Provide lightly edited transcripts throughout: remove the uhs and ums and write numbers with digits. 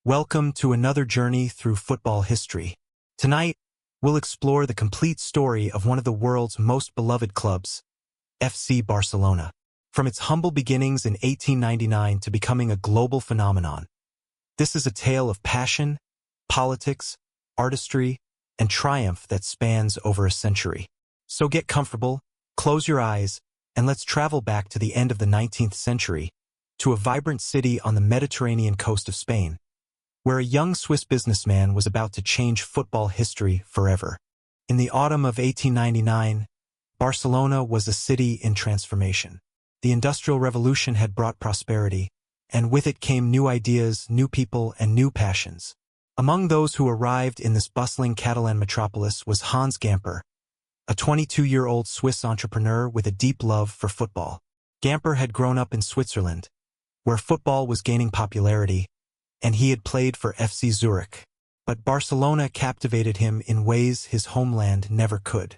Welcome to another journey through football history. Tonight, we'll explore the complete story of one of the world's most beloved clubs, FC Barcelona. From its humble beginnings in 1899 to becoming a global phenomenon, this is a tale of passion, politics, artistry, and triumph that spans over a century. So get comfortable, close your eyes, and let's travel back to the end of the 19th century, to a vibrant city on the Mediterranean coast of Spain, where a young Swiss businessman was about to change football history forever. In the autumn of 1899, Barcelona was a city in transformation. The Industrial Revolution had brought prosperity, and with it came new ideas, new people, and new passions. Among those who arrived in this bustling Catalan metropolis was Hans Gamper, a 22-year-old Swiss entrepreneur with a deep love for football. Gamper had grown up in Switzerland, where football was gaining popularity, and he had played for FC Zurich. But Barcelona captivated him in ways his homeland never could.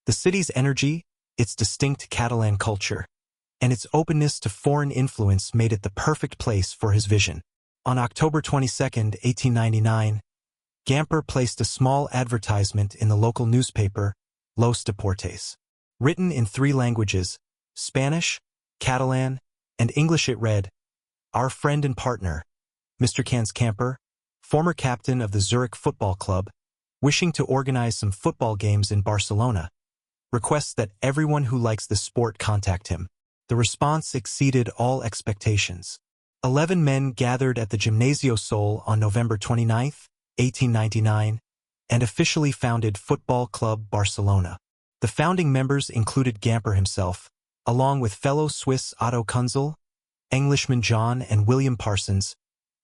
The city's energy, its distinct Catalan culture, and its openness to foreign influence made it the perfect place for his vision. On October 22, 1899, Gamper placed a small advertisement in the local newspaper, Los Deportes. Written in 3 languages, Spanish, Catalan, and English, it read, "Our friend and partner, Mr. Hans Gamper, former captain of the Zurich Football Club, wishing to organize some football games in Barcelona, requests that everyone who likes the sport contact him." The response exceeded all expectations. 11 men gathered at the Gimnasio Sol on November 29, 1899, and officially founded Football Club Barcelona. The founding members included Gamper himself, along with fellow Swiss Otto Kunzel, Englishmen John and William Parsons,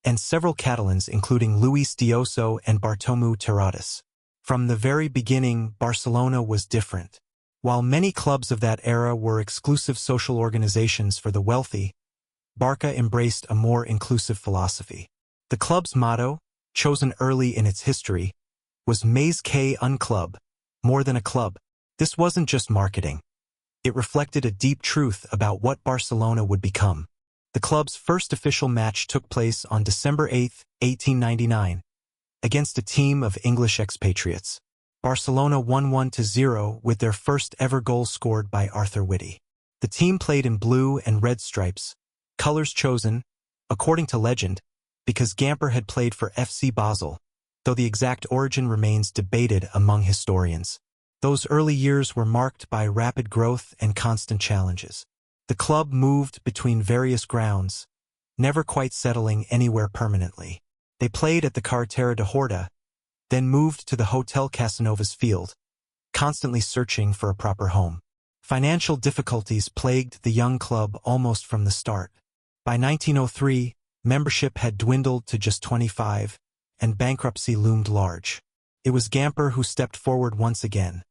and several Catalans including Luis Dioso and Bartomeu Terradas. From the very beginning, Barcelona was different. While many clubs of that era were exclusive social organizations for the wealthy, Barca embraced a more inclusive philosophy. The club's motto, chosen early in its history, was Més que un club, more than a club. This wasn't just marketing. It reflected a deep truth about what Barcelona would become. The club's first official match took place on December 8, 1899, against a team of English expatriates. Barcelona won 1-0 with their first ever goal scored by Arthur Whitty. The team played in blue and red stripes, colors chosen, according to legend, because Gamper had played for FC Basel, though the exact origin remains debated among historians. Those early years were marked by rapid growth and constant challenges. The club moved between various grounds, never quite settling anywhere permanently. They played at the Carretera de Horta, then moved to the Hotel Casanovas field, constantly searching for a proper home. Financial difficulties plagued the young club almost from the start. By 1903, membership had dwindled to just 25, and bankruptcy loomed large. It was Gamper who stepped forward once again,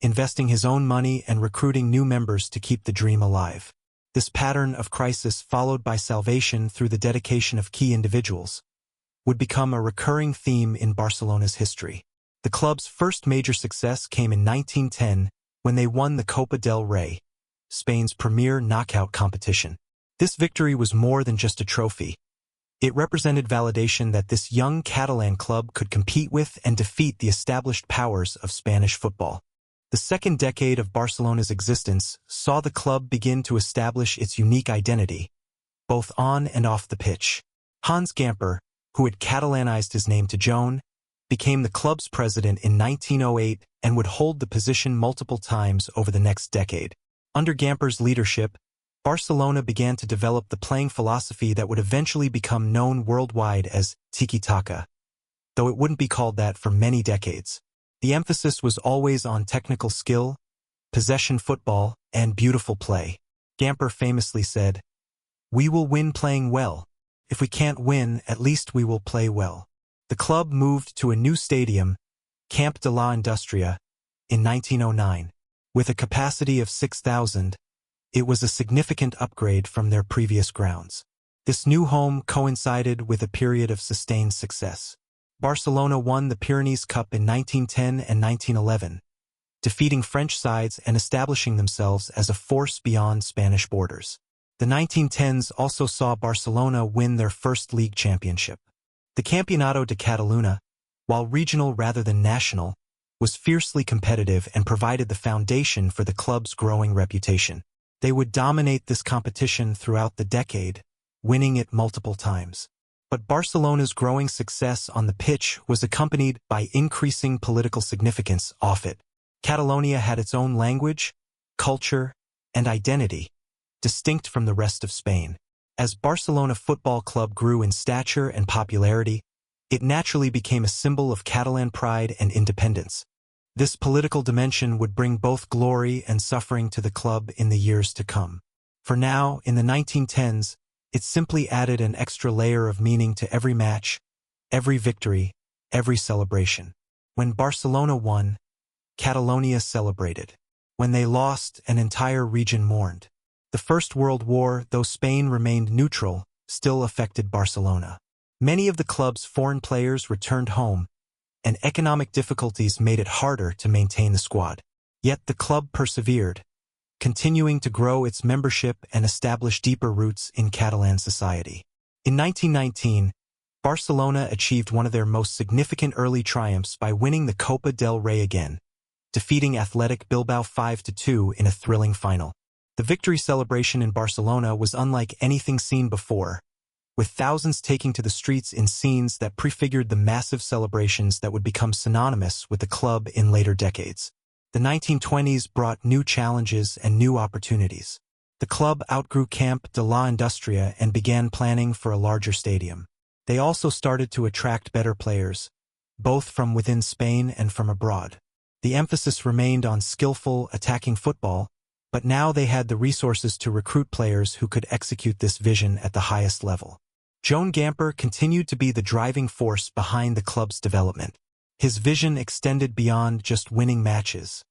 investing his own money and recruiting new members to keep the dream alive. This pattern of crisis, followed by salvation through the dedication of key individuals, would become a recurring theme in Barcelona's history. The club's first major success came in 1910 when they won the Copa del Rey, Spain's premier knockout competition. This victory was more than just a trophy. It represented validation that this young Catalan club could compete with and defeat the established powers of Spanish football. The second decade of Barcelona's existence saw the club begin to establish its unique identity, both on and off the pitch. Hans Gamper, who had Catalanized his name to Joan, became the club's president in 1908 and would hold the position multiple times over the next decade. Under Gamper's leadership, Barcelona began to develop the playing philosophy that would eventually become known worldwide as tiki-taka, though it wouldn't be called that for many decades. The emphasis was always on technical skill, possession football, and beautiful play. Gamper famously said, "We will win playing well. If we can't win, at least we will play well." The club moved to a new stadium, Camp de la Industria, in 1909. With a capacity of 6,000, it was a significant upgrade from their previous grounds. This new home coincided with a period of sustained success. Barcelona won the Pyrenees Cup in 1910 and 1911, defeating French sides and establishing themselves as a force beyond Spanish borders. The 1910s also saw Barcelona win their first league championship. The Campeonato de Catalunya, while regional rather than national, was fiercely competitive and provided the foundation for the club's growing reputation. They would dominate this competition throughout the decade, winning it multiple times. But Barcelona's growing success on the pitch was accompanied by increasing political significance off it. Catalonia had its own language, culture, and identity, distinct from the rest of Spain. As Barcelona Football Club grew in stature and popularity, it naturally became a symbol of Catalan pride and independence. This political dimension would bring both glory and suffering to the club in the years to come. For now, in the 1910s, it simply added an extra layer of meaning to every match, every victory, every celebration. When Barcelona won, Catalonia celebrated. When they lost, an entire region mourned. The First World War, though Spain remained neutral, still affected Barcelona. Many of the club's foreign players returned home, and economic difficulties made it harder to maintain the squad. Yet the club persevered, continuing to grow its membership and establish deeper roots in Catalan society. In 1919, Barcelona achieved one of their most significant early triumphs by winning the Copa del Rey again, defeating Athletic Bilbao 5-2 in a thrilling final. The victory celebration in Barcelona was unlike anything seen before, with thousands taking to the streets in scenes that prefigured the massive celebrations that would become synonymous with the club in later decades. The 1920s brought new challenges and new opportunities. The club outgrew Camp de la Industria and began planning for a larger stadium. They also started to attract better players, both from within Spain and from abroad. The emphasis remained on skillful, attacking football, but now they had the resources to recruit players who could execute this vision at the highest level. Joan Gamper continued to be the driving force behind the club's development. His vision extended beyond just winning matches.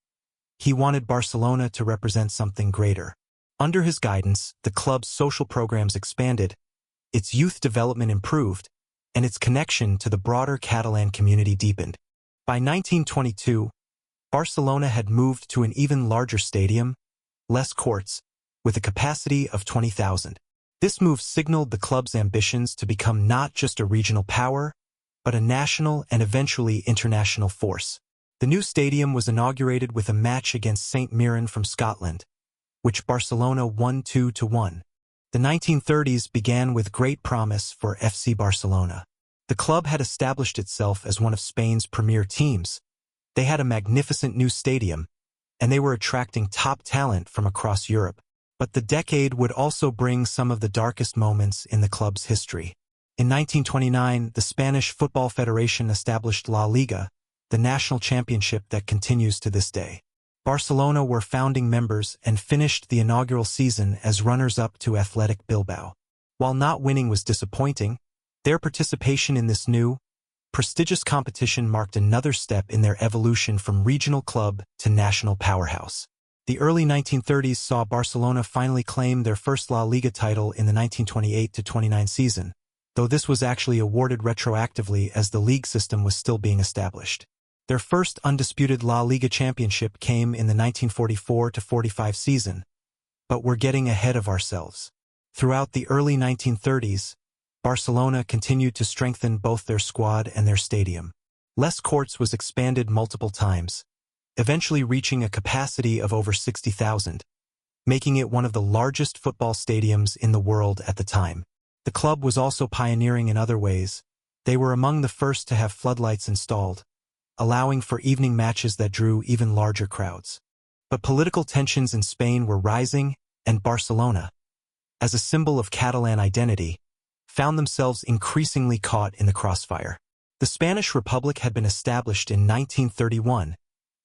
He wanted Barcelona to represent something greater. Under his guidance, the club's social programs expanded, its youth development improved, and its connection to the broader Catalan community deepened. By 1922, Barcelona had moved to an even larger stadium, less courts, with a capacity of 20,000. This move signaled the club's ambitions to become not just a regional power, but a national and eventually international force. The new stadium was inaugurated with a match against St. Mirren from Scotland, which Barcelona won 2-1. The 1930s began with great promise for FC Barcelona. The club had established itself as one of Spain's premier teams. They had a magnificent new stadium, and they were attracting top talent from across Europe. But the decade would also bring some of the darkest moments in the club's history. In 1929, the Spanish Football Federation established La Liga, the national championship that continues to this day. Barcelona were founding members and finished the inaugural season as runners-up to Athletic Bilbao. While not winning was disappointing, their participation in this new, prestigious competition marked another step in their evolution from regional club to national powerhouse. The early 1930s saw Barcelona finally claim their first La Liga title in the 1928-29 season, though this was actually awarded retroactively as the league system was still being established. Their first undisputed La Liga championship came in the 1944-45 season, but we're getting ahead of ourselves. Throughout the early 1930s, Barcelona continued to strengthen both their squad and their stadium. Les Courts was expanded multiple times, eventually reaching a capacity of over 60,000, making it one of the largest football stadiums in the world at the time. The club was also pioneering in other ways. They were among the first to have floodlights installed, allowing for evening matches that drew even larger crowds. But political tensions in Spain were rising, and Barcelona, as a symbol of Catalan identity, found themselves increasingly caught in the crossfire. The Spanish Republic had been established in 1931,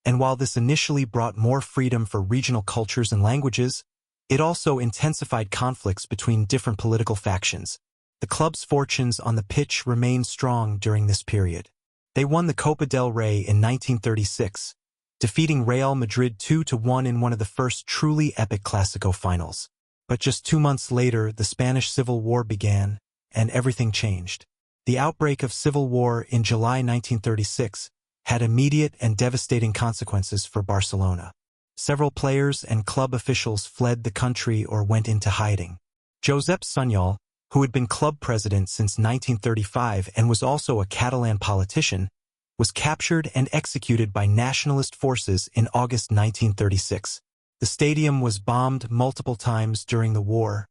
and while this initially brought more freedom for regional cultures and languages, it also intensified conflicts between different political factions. The club's fortunes on the pitch remained strong during this period. They won the Copa del Rey in 1936, defeating Real Madrid 2-1 in one of the first truly epic Clásico finals. But just 2 months later, the Spanish Civil War began, and everything changed. The outbreak of civil war in July 1936 had immediate and devastating consequences for Barcelona. Several players and club officials fled the country or went into hiding. Josep Sunyol, who had been club president since 1935 and was also a Catalan politician, was captured and executed by nationalist forces in August 1936. The stadium was bombed multiple times during the war,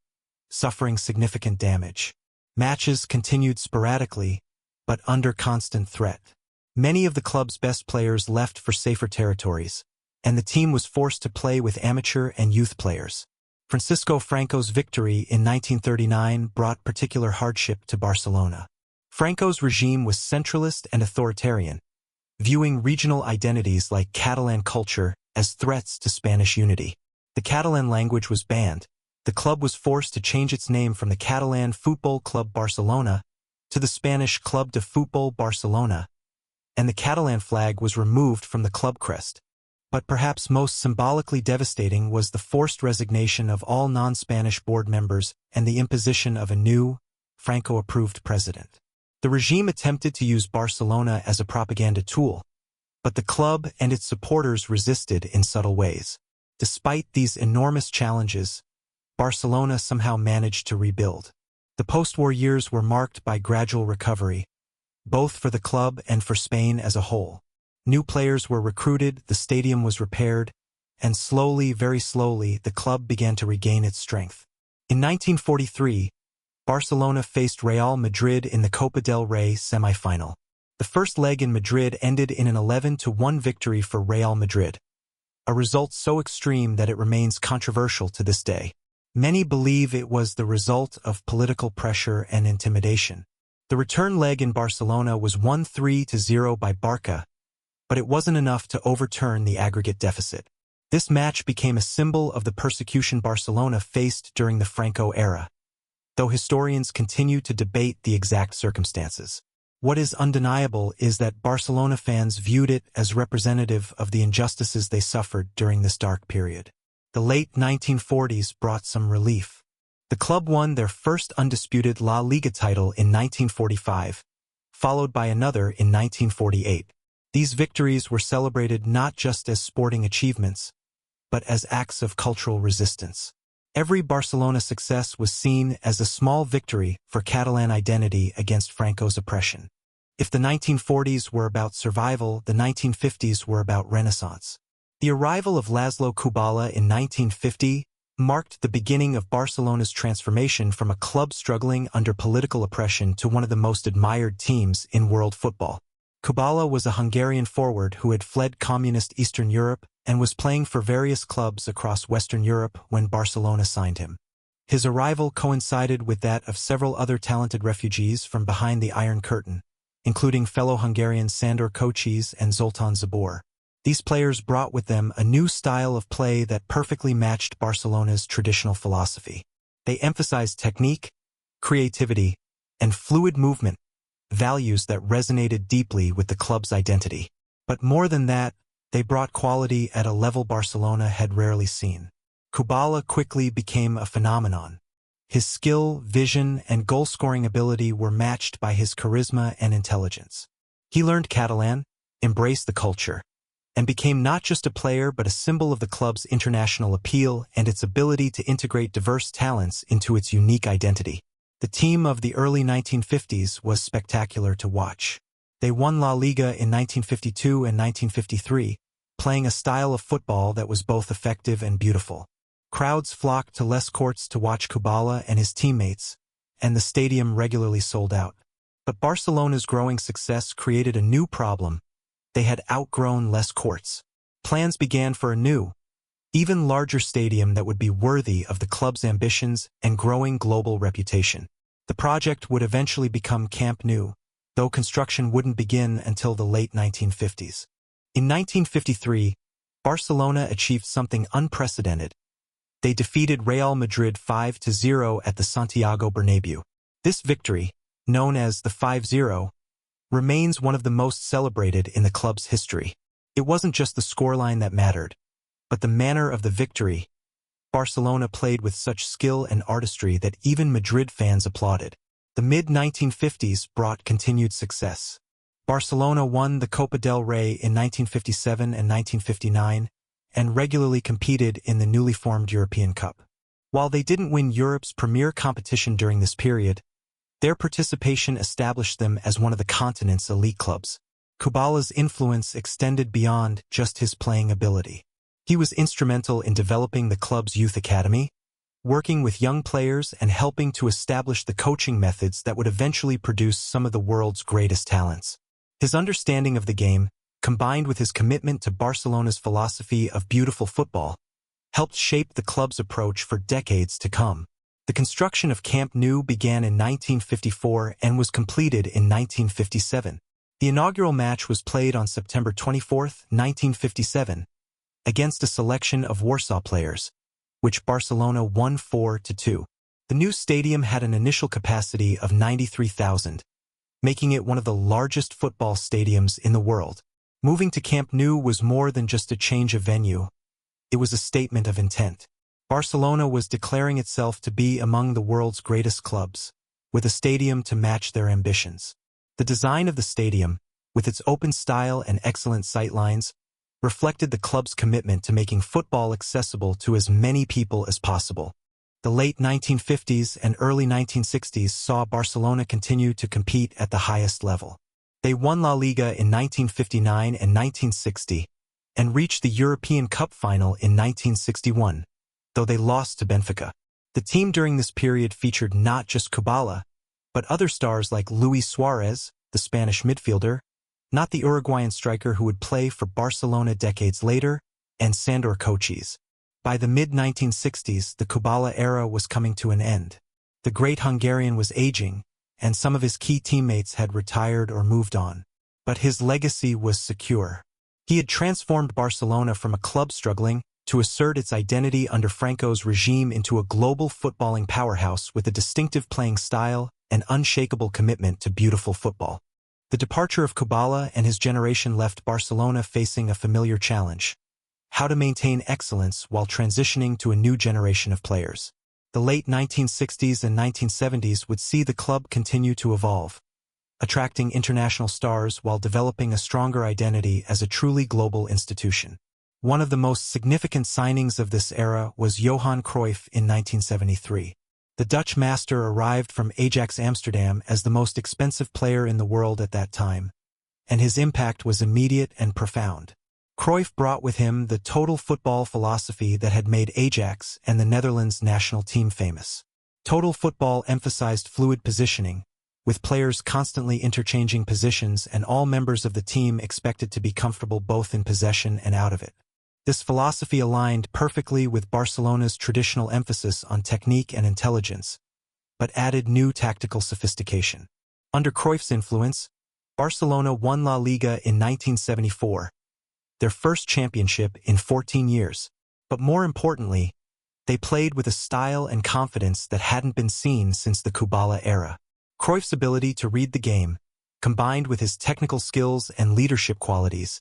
suffering significant damage. Matches continued sporadically, but under constant threat. Many of the club's best players left for safer territories, and the team was forced to play with amateur and youth players. Francisco Franco's victory in 1939 brought particular hardship to Barcelona. Franco's regime was centralist and authoritarian, viewing regional identities like Catalan culture as threats to Spanish unity. The Catalan language was banned. The club was forced to change its name from the Catalan Football Club Barcelona to the Spanish Club de Futbol Barcelona, and the Catalan flag was removed from the club crest. But perhaps most symbolically devastating was the forced resignation of all non-Spanish board members and the imposition of a new, Franco-approved president. The regime attempted to use Barcelona as a propaganda tool, but the club and its supporters resisted in subtle ways. Despite these enormous challenges, Barcelona somehow managed to rebuild. The post-war years were marked by gradual recovery, both for the club and for Spain as a whole. New players were recruited, the stadium was repaired, and slowly, very slowly, the club began to regain its strength. In 1943, Barcelona faced Real Madrid in the Copa del Rey semi-final. The first leg in Madrid ended in an 11-1 victory for Real Madrid, a result so extreme that it remains controversial to this day. Many believe it was the result of political pressure and intimidation. The return leg in Barcelona was won 3-0 by Barca, but it wasn't enough to overturn the aggregate deficit. This match became a symbol of the persecution Barcelona faced during the Franco era, though historians continue to debate the exact circumstances. What is undeniable is that Barcelona fans viewed it as representative of the injustices they suffered during this dark period. The late 1940s brought some relief. The club won their first undisputed La Liga title in 1945, followed by another in 1948. These victories were celebrated not just as sporting achievements, but as acts of cultural resistance. Every Barcelona success was seen as a small victory for Catalan identity against Franco's oppression. If the 1940s were about survival, the 1950s were about renaissance. The arrival of Laszlo Kubala in 1950 marked the beginning of Barcelona's transformation from a club struggling under political oppression to one of the most admired teams in world football. Kubala was a Hungarian forward who had fled communist Eastern Europe and was playing for various clubs across Western Europe when Barcelona signed him. His arrival coincided with that of several other talented refugees from behind the Iron Curtain, including fellow Hungarians Sandor Kocsis and Zoltan Zabor. These players brought with them a new style of play that perfectly matched Barcelona's traditional philosophy. They emphasized technique, creativity, and fluid movement, values that resonated deeply with the club's identity. But more than that, they brought quality at a level Barcelona had rarely seen. Kubala quickly became a phenomenon. His skill, vision, and goal-scoring ability were matched by his charisma and intelligence. He learned Catalan, embraced the culture, and became not just a player but a symbol of the club's international appeal and its ability to integrate diverse talents into its unique identity. The team of the early 1950s was spectacular to watch. They won La Liga in 1952 and 1953, playing a style of football that was both effective and beautiful. Crowds flocked to Les Courts to watch Kubala and his teammates, and the stadium regularly sold out. But Barcelona's growing success created a new problem. They had outgrown Les Courts. Plans began for a new, even larger stadium that would be worthy of the club's ambitions and growing global reputation. The project would eventually become Camp Nou, though construction wouldn't begin until the late 1950s. In 1953, Barcelona achieved something unprecedented. They defeated Real Madrid 5-0 at the Santiago Bernabéu. This victory, known as the 5-0, remains one of the most celebrated in the club's history. It wasn't just the scoreline that mattered, but the manner of the victory. Barcelona played with such skill and artistry that even Madrid fans applauded. The mid-1950s brought continued success. Barcelona won the Copa del Rey in 1957 and 1959, and regularly competed in the newly formed European Cup. While they didn't win Europe's premier competition during this period, their participation established them as one of the continent's elite clubs. Kubala's influence extended beyond just his playing ability. He was instrumental in developing the club's youth academy, working with young players and helping to establish the coaching methods that would eventually produce some of the world's greatest talents. His understanding of the game, combined with his commitment to Barcelona's philosophy of beautiful football, helped shape the club's approach for decades to come. The construction of Camp Nou began in 1954 and was completed in 1957. The inaugural match was played on September 24, 1957, against a selection of Warsaw players, which Barcelona won 4-2. The new stadium had an initial capacity of 93,000, making it one of the largest football stadiums in the world. Moving to Camp Nou was more than just a change of venue. It was a statement of intent. Barcelona was declaring itself to be among the world's greatest clubs, with a stadium to match their ambitions. The design of the stadium, with its open style and excellent sightlines, reflected the club's commitment to making football accessible to as many people as possible. The late 1950s and early 1960s saw Barcelona continue to compete at the highest level. They won La Liga in 1959 and 1960, and reached the European Cup final in 1961, though they lost to Benfica. The team during this period featured not just Kubala, but other stars like Luis Suarez, the Spanish midfielder, not the Uruguayan striker who would play for Barcelona decades later, and Sandor Kocic. By the mid-1960s, the Kubala era was coming to an end. The great Hungarian was aging, and some of his key teammates had retired or moved on. But his legacy was secure. He had transformed Barcelona from a club struggling to assert its identity under Franco's regime into a global footballing powerhouse with a distinctive playing style and unshakable commitment to beautiful football. The departure of Kubala and his generation left Barcelona facing a familiar challenge: how to maintain excellence while transitioning to a new generation of players. The late 1960s and 1970s would see the club continue to evolve, attracting international stars while developing a stronger identity as a truly global institution. One of the most significant signings of this era was Johan Cruyff in 1973. The Dutch master arrived from Ajax Amsterdam as the most expensive player in the world at that time, and his impact was immediate and profound. Cruyff brought with him the total football philosophy that had made Ajax and the Netherlands national team famous. Total football emphasized fluid positioning, with players constantly interchanging positions and all members of the team expected to be comfortable both in possession and out of it. This philosophy aligned perfectly with Barcelona's traditional emphasis on technique and intelligence, but added new tactical sophistication. Under Cruyff's influence, Barcelona won La Liga in 1974, their first championship in 14 years. But more importantly, they played with a style and confidence that hadn't been seen since the Kubala era. Cruyff's ability to read the game, combined with his technical skills and leadership qualities,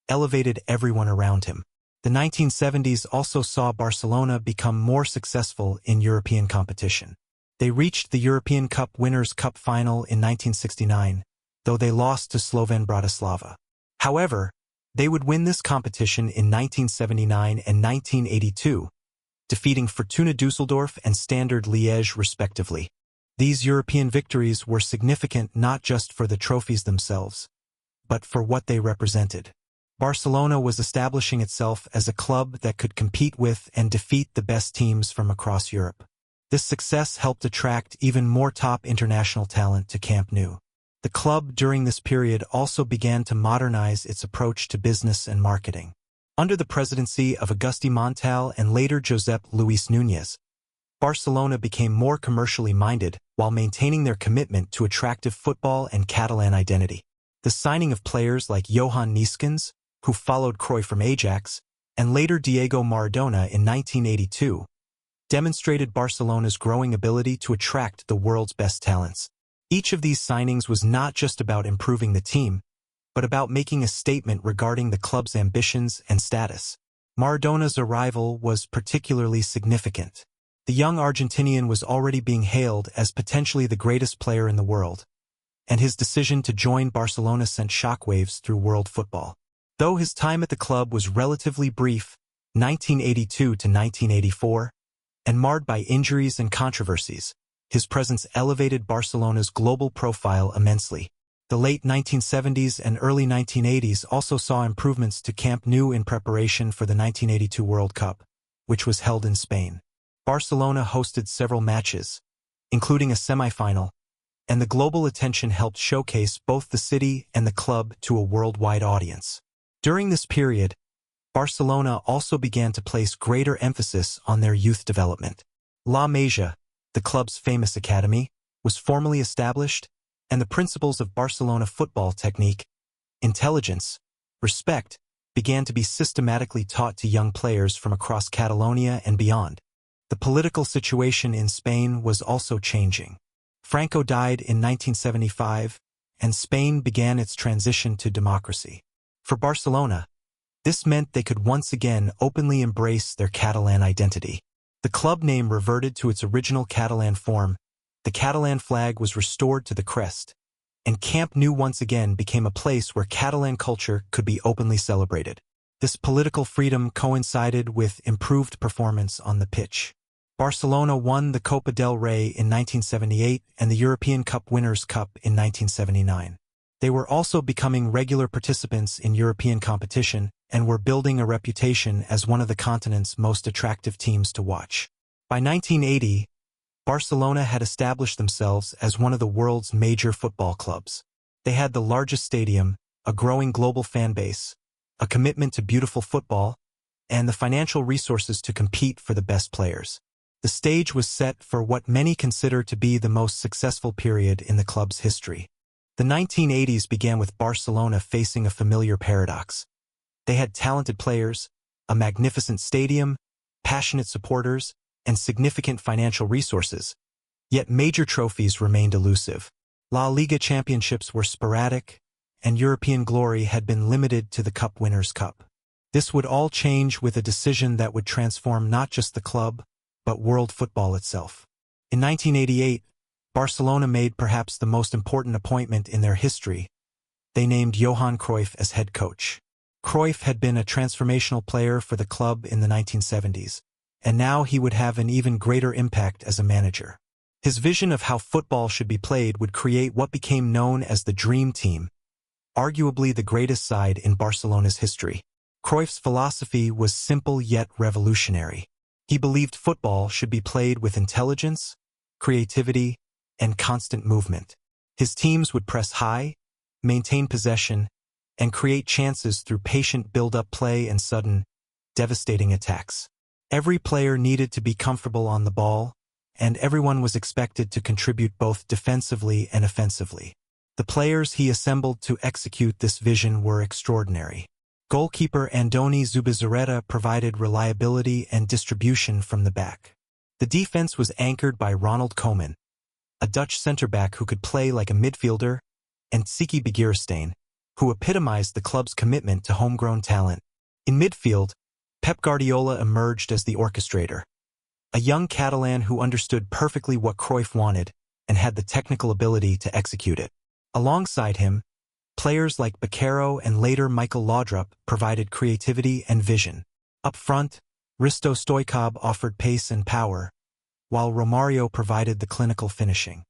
elevated everyone around him. The 1970s also saw Barcelona become more successful in European competition. They reached the European Cup Winners' Cup final in 1969, though they lost to Slovan Bratislava. However, they would win this competition in 1979 and 1982, defeating Fortuna Düsseldorf and Standard Liège respectively. These European victories were significant not just for the trophies themselves, but for what they represented. Barcelona was establishing itself as a club that could compete with and defeat the best teams from across Europe. This success helped attract even more top international talent to Camp Nou. The club during this period also began to modernize its approach to business and marketing. Under the presidency of Agustí Montal and later Josep Luis Núñez, Barcelona became more commercially minded while maintaining their commitment to attractive football and Catalan identity. The signing of players like Johan Neeskens, who followed Cruyff from Ajax, and later Diego Maradona in 1982, demonstrated Barcelona's growing ability to attract the world's best talents. Each of these signings was not just about improving the team, but about making a statement regarding the club's ambitions and status. Maradona's arrival was particularly significant. The young Argentinian was already being hailed as potentially the greatest player in the world, and his decision to join Barcelona sent shockwaves through world football. Though his time at the club was relatively brief, 1982 to 1984, and marred by injuries and controversies, his presence elevated Barcelona's global profile immensely. The late 1970s and early 1980s also saw improvements to Camp Nou in preparation for the 1982 World Cup, which was held in Spain. Barcelona hosted several matches, including a semi-final, and the global attention helped showcase both the city and the club to a worldwide audience. During this period, Barcelona also began to place greater emphasis on their youth development. La Masia, the club's famous academy, was formally established, and the principles of Barcelona football technique, intelligence, respect, began to be systematically taught to young players from across Catalonia and beyond. The political situation in Spain was also changing. Franco died in 1975, and Spain began its transition to democracy. For Barcelona, this meant they could once again openly embrace their Catalan identity. The club name reverted to its original Catalan form, the Catalan flag was restored to the crest, and Camp Nou once again became a place where Catalan culture could be openly celebrated. This political freedom coincided with improved performance on the pitch. Barcelona won the Copa del Rey in 1978 and the European Cup Winners' Cup in 1979. They were also becoming regular participants in European competition and were building a reputation as one of the continent's most attractive teams to watch. By 1980, Barcelona had established themselves as one of the world's major football clubs. They had the largest stadium, a growing global fan base, a commitment to beautiful football, and the financial resources to compete for the best players. The stage was set for what many consider to be the most successful period in the club's history. The 1980s began with Barcelona facing a familiar paradox. They had talented players, a magnificent stadium, passionate supporters, and significant financial resources, yet major trophies remained elusive. La Liga championships were sporadic, and European glory had been limited to the Cup Winners' Cup. This would all change with a decision that would transform not just the club, but world football itself. In 1988, Barcelona made perhaps the most important appointment in their history. They named Johan Cruyff as head coach. Cruyff had been a transformational player for the club in the 1970s, and now he would have an even greater impact as a manager. His vision of how football should be played would create what became known as the Dream Team, arguably the greatest side in Barcelona's history. Cruyff's philosophy was simple yet revolutionary. He believed football should be played with intelligence, creativity, and constant movement. His teams would press high, maintain possession, and create chances through patient build-up play and sudden, devastating attacks. Every player needed to be comfortable on the ball, and everyone was expected to contribute both defensively and offensively. The players he assembled to execute this vision were extraordinary. Goalkeeper Andoni Zubizarreta provided reliability and distribution from the back. The defense was anchored by Ronald Koeman, a Dutch center-back who could play like a midfielder, and Siki Begiristain, who epitomized the club's commitment to homegrown talent. In midfield, Pep Guardiola emerged as the orchestrator, a young Catalan who understood perfectly what Cruyff wanted and had the technical ability to execute it. Alongside him, players like Baquero and later Michael Laudrup provided creativity and vision. Up front, Risto Stoichkov offered pace and power, while Romario provided the clinical finishing.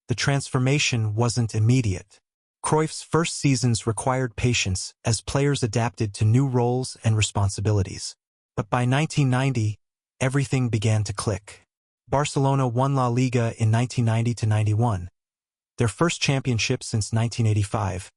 The transformation wasn't immediate. Cruyff's first seasons required patience as players adapted to new roles and responsibilities. But by 1990, everything began to click. Barcelona won La Liga in 1990-91, their first championship since 1985,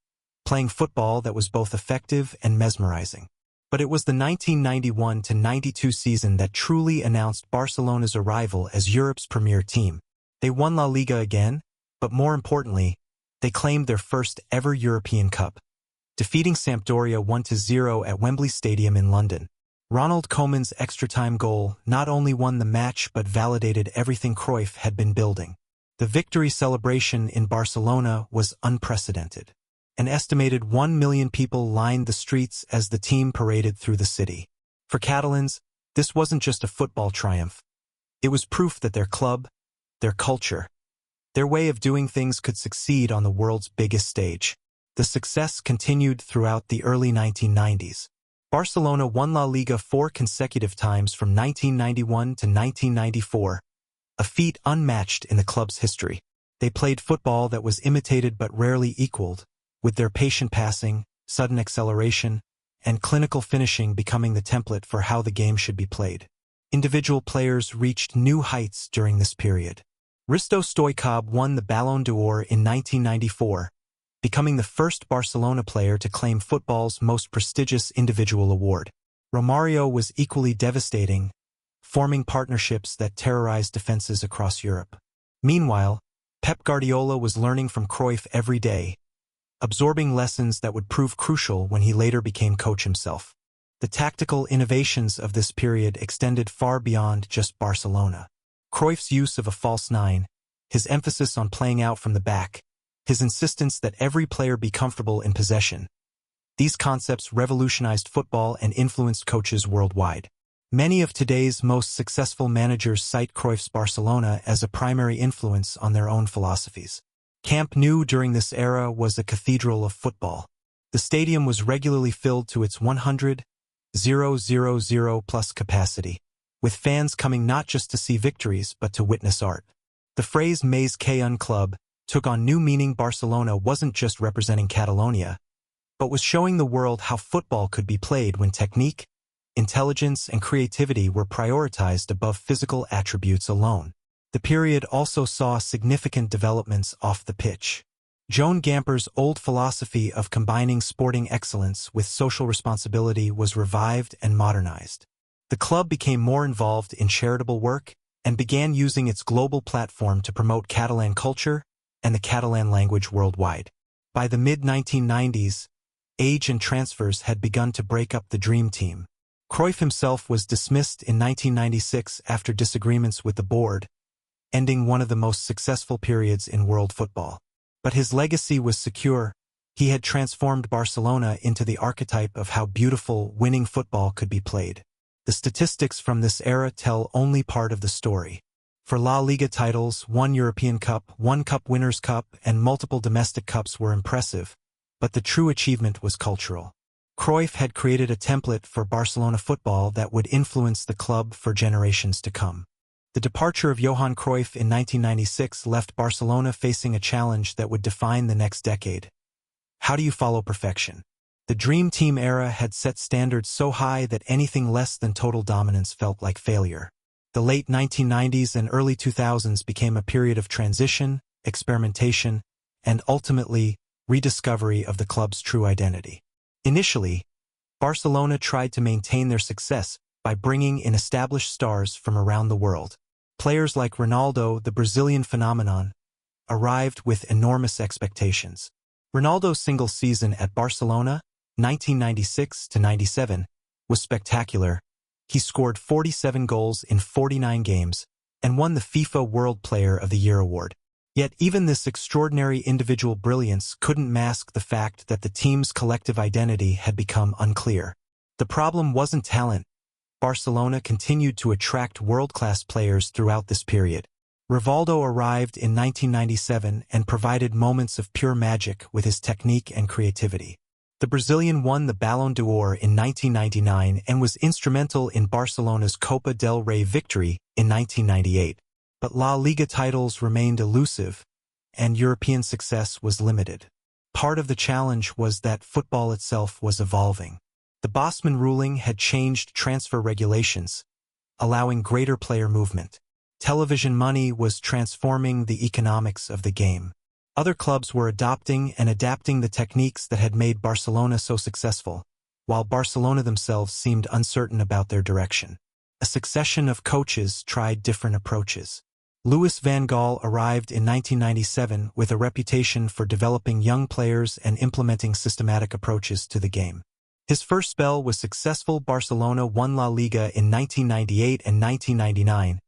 playing football that was both effective and mesmerizing. But it was the 1991-92 season that truly announced Barcelona's arrival as Europe's premier team. They won La Liga again, but more importantly, they claimed their first ever European Cup, defeating Sampdoria 1-0 at Wembley Stadium in London. Ronald Koeman's extra-time goal not only won the match but validated everything Cruyff had been building. The victory celebration in Barcelona was unprecedented. An estimated 1 million people lined the streets as the team paraded through the city. For Catalans, this wasn't just a football triumph. It was proof that their club, their culture, their way of doing things could succeed on the world's biggest stage. The success continued throughout the early 1990s. Barcelona won La Liga 4 consecutive times from 1991 to 1994, a feat unmatched in the club's history. They played football that was imitated but rarely equaled, with their patient passing, sudden acceleration, and clinical finishing becoming the template for how the game should be played. Individual players reached new heights during this period. Risto Stoichkov won the Ballon d'Or in 1994, becoming the first Barcelona player to claim football's most prestigious individual award. Romario was equally devastating, forming partnerships that terrorized defenses across Europe. Meanwhile, Pep Guardiola was learning from Cruyff every day, absorbing lessons that would prove crucial when he later became coach himself. The tactical innovations of this period extended far beyond just Barcelona. Cruyff's use of a false nine, his emphasis on playing out from the back, his insistence that every player be comfortable in possession. These concepts revolutionized football and influenced coaches worldwide. Many of today's most successful managers cite Cruyff's Barcelona as a primary influence on their own philosophies. Camp Nou during this era was a cathedral of football. The stadium was regularly filled to its 100,000 plus capacity, with fans coming not just to see victories but to witness art. The phrase Mais qu'un club took on new meaning. Barcelona wasn't just representing Catalonia, but was showing the world how football could be played when technique, intelligence, and creativity were prioritized above physical attributes alone. The period also saw significant developments off the pitch. Joan Gamper's old philosophy of combining sporting excellence with social responsibility was revived and modernized. The club became more involved in charitable work and began using its global platform to promote Catalan culture and the Catalan language worldwide. By the mid-1990s, age and transfers had begun to break up the dream team. Cruyff himself was dismissed in 1996 after disagreements with the board, ending one of the most successful periods in world football. But his legacy was secure. He had transformed Barcelona into the archetype of how beautiful, winning football could be played. The statistics from this era tell only part of the story. For La Liga titles, 1 European Cup, 1 Cup Winners' Cup, and multiple domestic cups were impressive, but the true achievement was cultural. Cruyff had created a template for Barcelona football that would influence the club for generations to come. The departure of Johan Cruyff in 1996 left Barcelona facing a challenge that would define the next decade. How do you follow perfection? The Dream Team era had set standards so high that anything less than total dominance felt like failure. The late 1990s and early 2000s became a period of transition, experimentation, and ultimately, rediscovery of the club's true identity. Initially, Barcelona tried to maintain their success by bringing in established stars from around the world. Players like Ronaldo, the Brazilian phenomenon, arrived with enormous expectations. Ronaldo's single season at Barcelona, 1996-97, was spectacular. He scored 47 goals in 49 games and won the FIFA World Player of the Year award. Yet even this extraordinary individual brilliance couldn't mask the fact that the team's collective identity had become unclear. The problem wasn't talent. Barcelona continued to attract world-class players throughout this period. Rivaldo arrived in 1997 and provided moments of pure magic with his technique and creativity. The Brazilian won the Ballon d'Or in 1999 and was instrumental in Barcelona's Copa del Rey victory in 1998. But La Liga titles remained elusive, and European success was limited. Part of the challenge was that football itself was evolving. The Bosman ruling had changed transfer regulations, allowing greater player movement. Television money was transforming the economics of the game. Other clubs were adopting and adapting the techniques that had made Barcelona so successful, while Barcelona themselves seemed uncertain about their direction. A succession of coaches tried different approaches. Louis van Gaal arrived in 1997 with a reputation for developing young players and implementing systematic approaches to the game. His first spell was successful. Barcelona won La Liga in 1998 and 1999,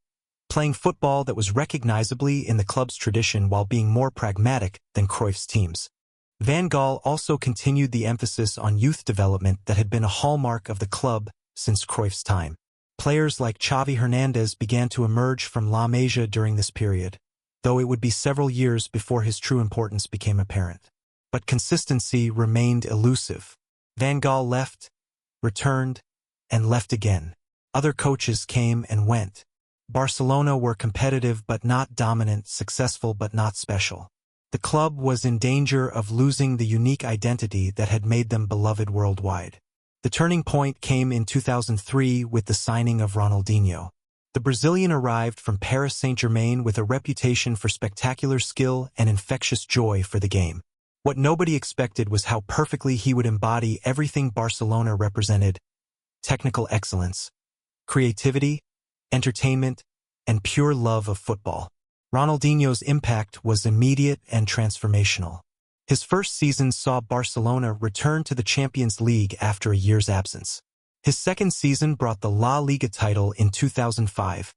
playing football that was recognizably in the club's tradition while being more pragmatic than Cruyff's teams. Van Gaal also continued the emphasis on youth development that had been a hallmark of the club since Cruyff's time. Players like Xavi Hernandez began to emerge from La Masia during this period, though it would be several years before his true importance became apparent. But consistency remained elusive. Van Gaal left, returned, and left again. Other coaches came and went. Barcelona were competitive but not dominant, successful but not special. The club was in danger of losing the unique identity that had made them beloved worldwide. The turning point came in 2003 with the signing of Ronaldinho. The Brazilian arrived from Paris Saint-Germain with a reputation for spectacular skill and infectious joy for the game. What nobody expected was how perfectly he would embody everything Barcelona represented: technical excellence, creativity, entertainment, and pure love of football. Ronaldinho's impact was immediate and transformational. His first season saw Barcelona return to the Champions League after a year's absence. His second season brought the La Liga title in 2005,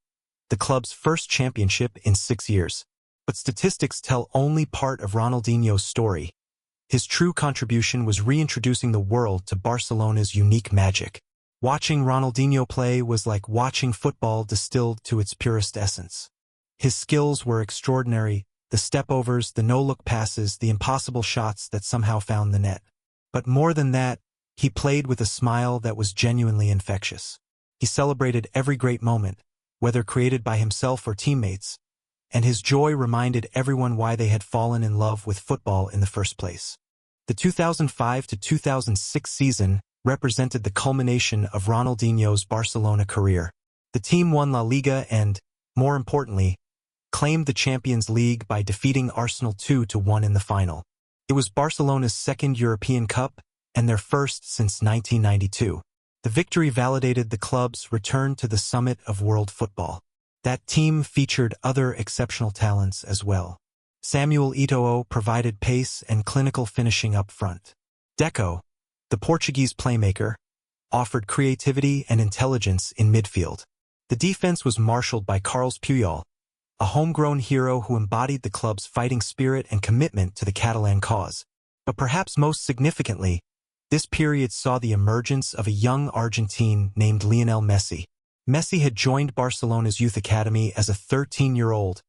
the club's first championship in 6 years. But statistics tell only part of Ronaldinho's story. His true contribution was reintroducing the world to Barcelona's unique magic. Watching Ronaldinho play was like watching football distilled to its purest essence. His skills were extraordinary: the step-overs, the no-look passes, the impossible shots that somehow found the net. But more than that, he played with a smile that was genuinely infectious. He celebrated every great moment, whether created by himself or teammates, and his joy reminded everyone why they had fallen in love with football in the first place. The 2005 to 2006 season represented the culmination of Ronaldinho's Barcelona career. The team won La Liga and, more importantly, claimed the Champions League by defeating Arsenal 2-1 in the final. It was Barcelona's second European Cup and their first since 1992. The victory validated the club's return to the summit of world football. That team featured other exceptional talents as well. Samuel Eto'o provided pace and clinical finishing up front. Deco, the Portuguese playmaker, offered creativity and intelligence in midfield. The defense was marshaled by Carles Puyol, a homegrown hero who embodied the club's fighting spirit and commitment to the Catalan cause. But perhaps most significantly, this period saw the emergence of a young Argentine named Lionel Messi. Messi had joined Barcelona's youth academy as a 13-year-old,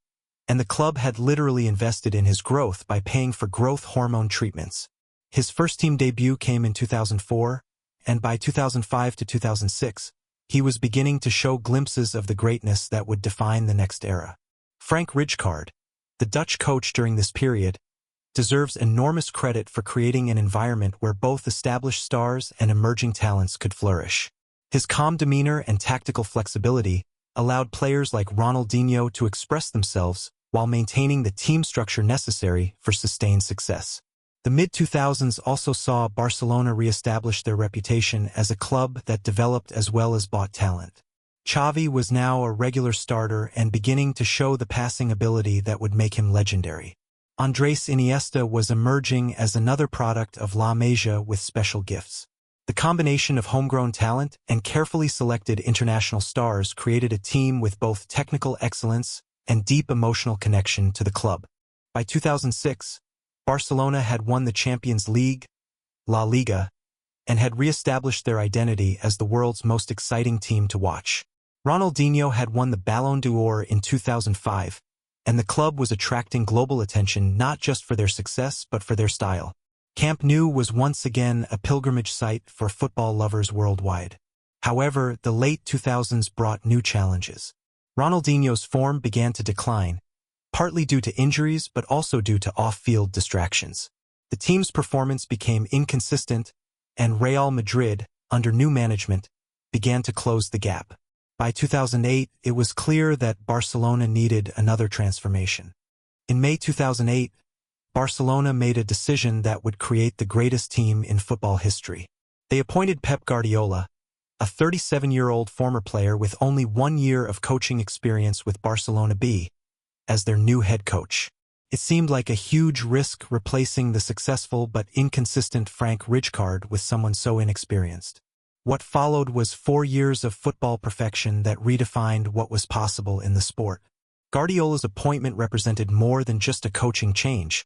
and the club had literally invested in his growth by paying for growth hormone treatments. His first-team debut came in 2004, and by 2005 to 2006, he was beginning to show glimpses of the greatness that would define the next era. Frank Rijkaard, the Dutch coach during this period, deserves enormous credit for creating an environment where both established stars and emerging talents could flourish. His calm demeanor and tactical flexibility allowed players like Ronaldinho to express themselves while maintaining the team structure necessary for sustained success. The mid-2000s also saw Barcelona re-establish their reputation as a club that developed as well as bought talent. Xavi was now a regular starter and beginning to show the passing ability that would make him legendary. Andres Iniesta was emerging as another product of La Masia with special gifts. The combination of homegrown talent and carefully selected international stars created a team with both technical excellence and deep emotional connection to the club. By 2006, Barcelona had won the Champions League, La Liga, and had re-established their identity as the world's most exciting team to watch. Ronaldinho had won the Ballon d'Or in 2005, and the club was attracting global attention not just for their success but for their style. Camp Nou was once again a pilgrimage site for football lovers worldwide. However, the late 2000s brought new challenges. Ronaldinho's form began to decline, partly due to injuries but also due to off-field distractions. The team's performance became inconsistent, and Real Madrid, under new management, began to close the gap. By 2008, it was clear that Barcelona needed another transformation. In May 2008, Barcelona made a decision that would create the greatest team in football history. They appointed Pep Guardiola, a 37-year-old former player with only 1 year of coaching experience with Barcelona B, as their new head coach. It seemed like a huge risk replacing the successful but inconsistent Frank Rijkaard with someone so inexperienced. What followed was 4 years of football perfection that redefined what was possible in the sport. Guardiola's appointment represented more than just a coaching change.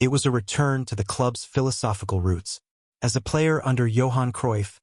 It was a return to the club's philosophical roots. As a player under Johan Cruyff,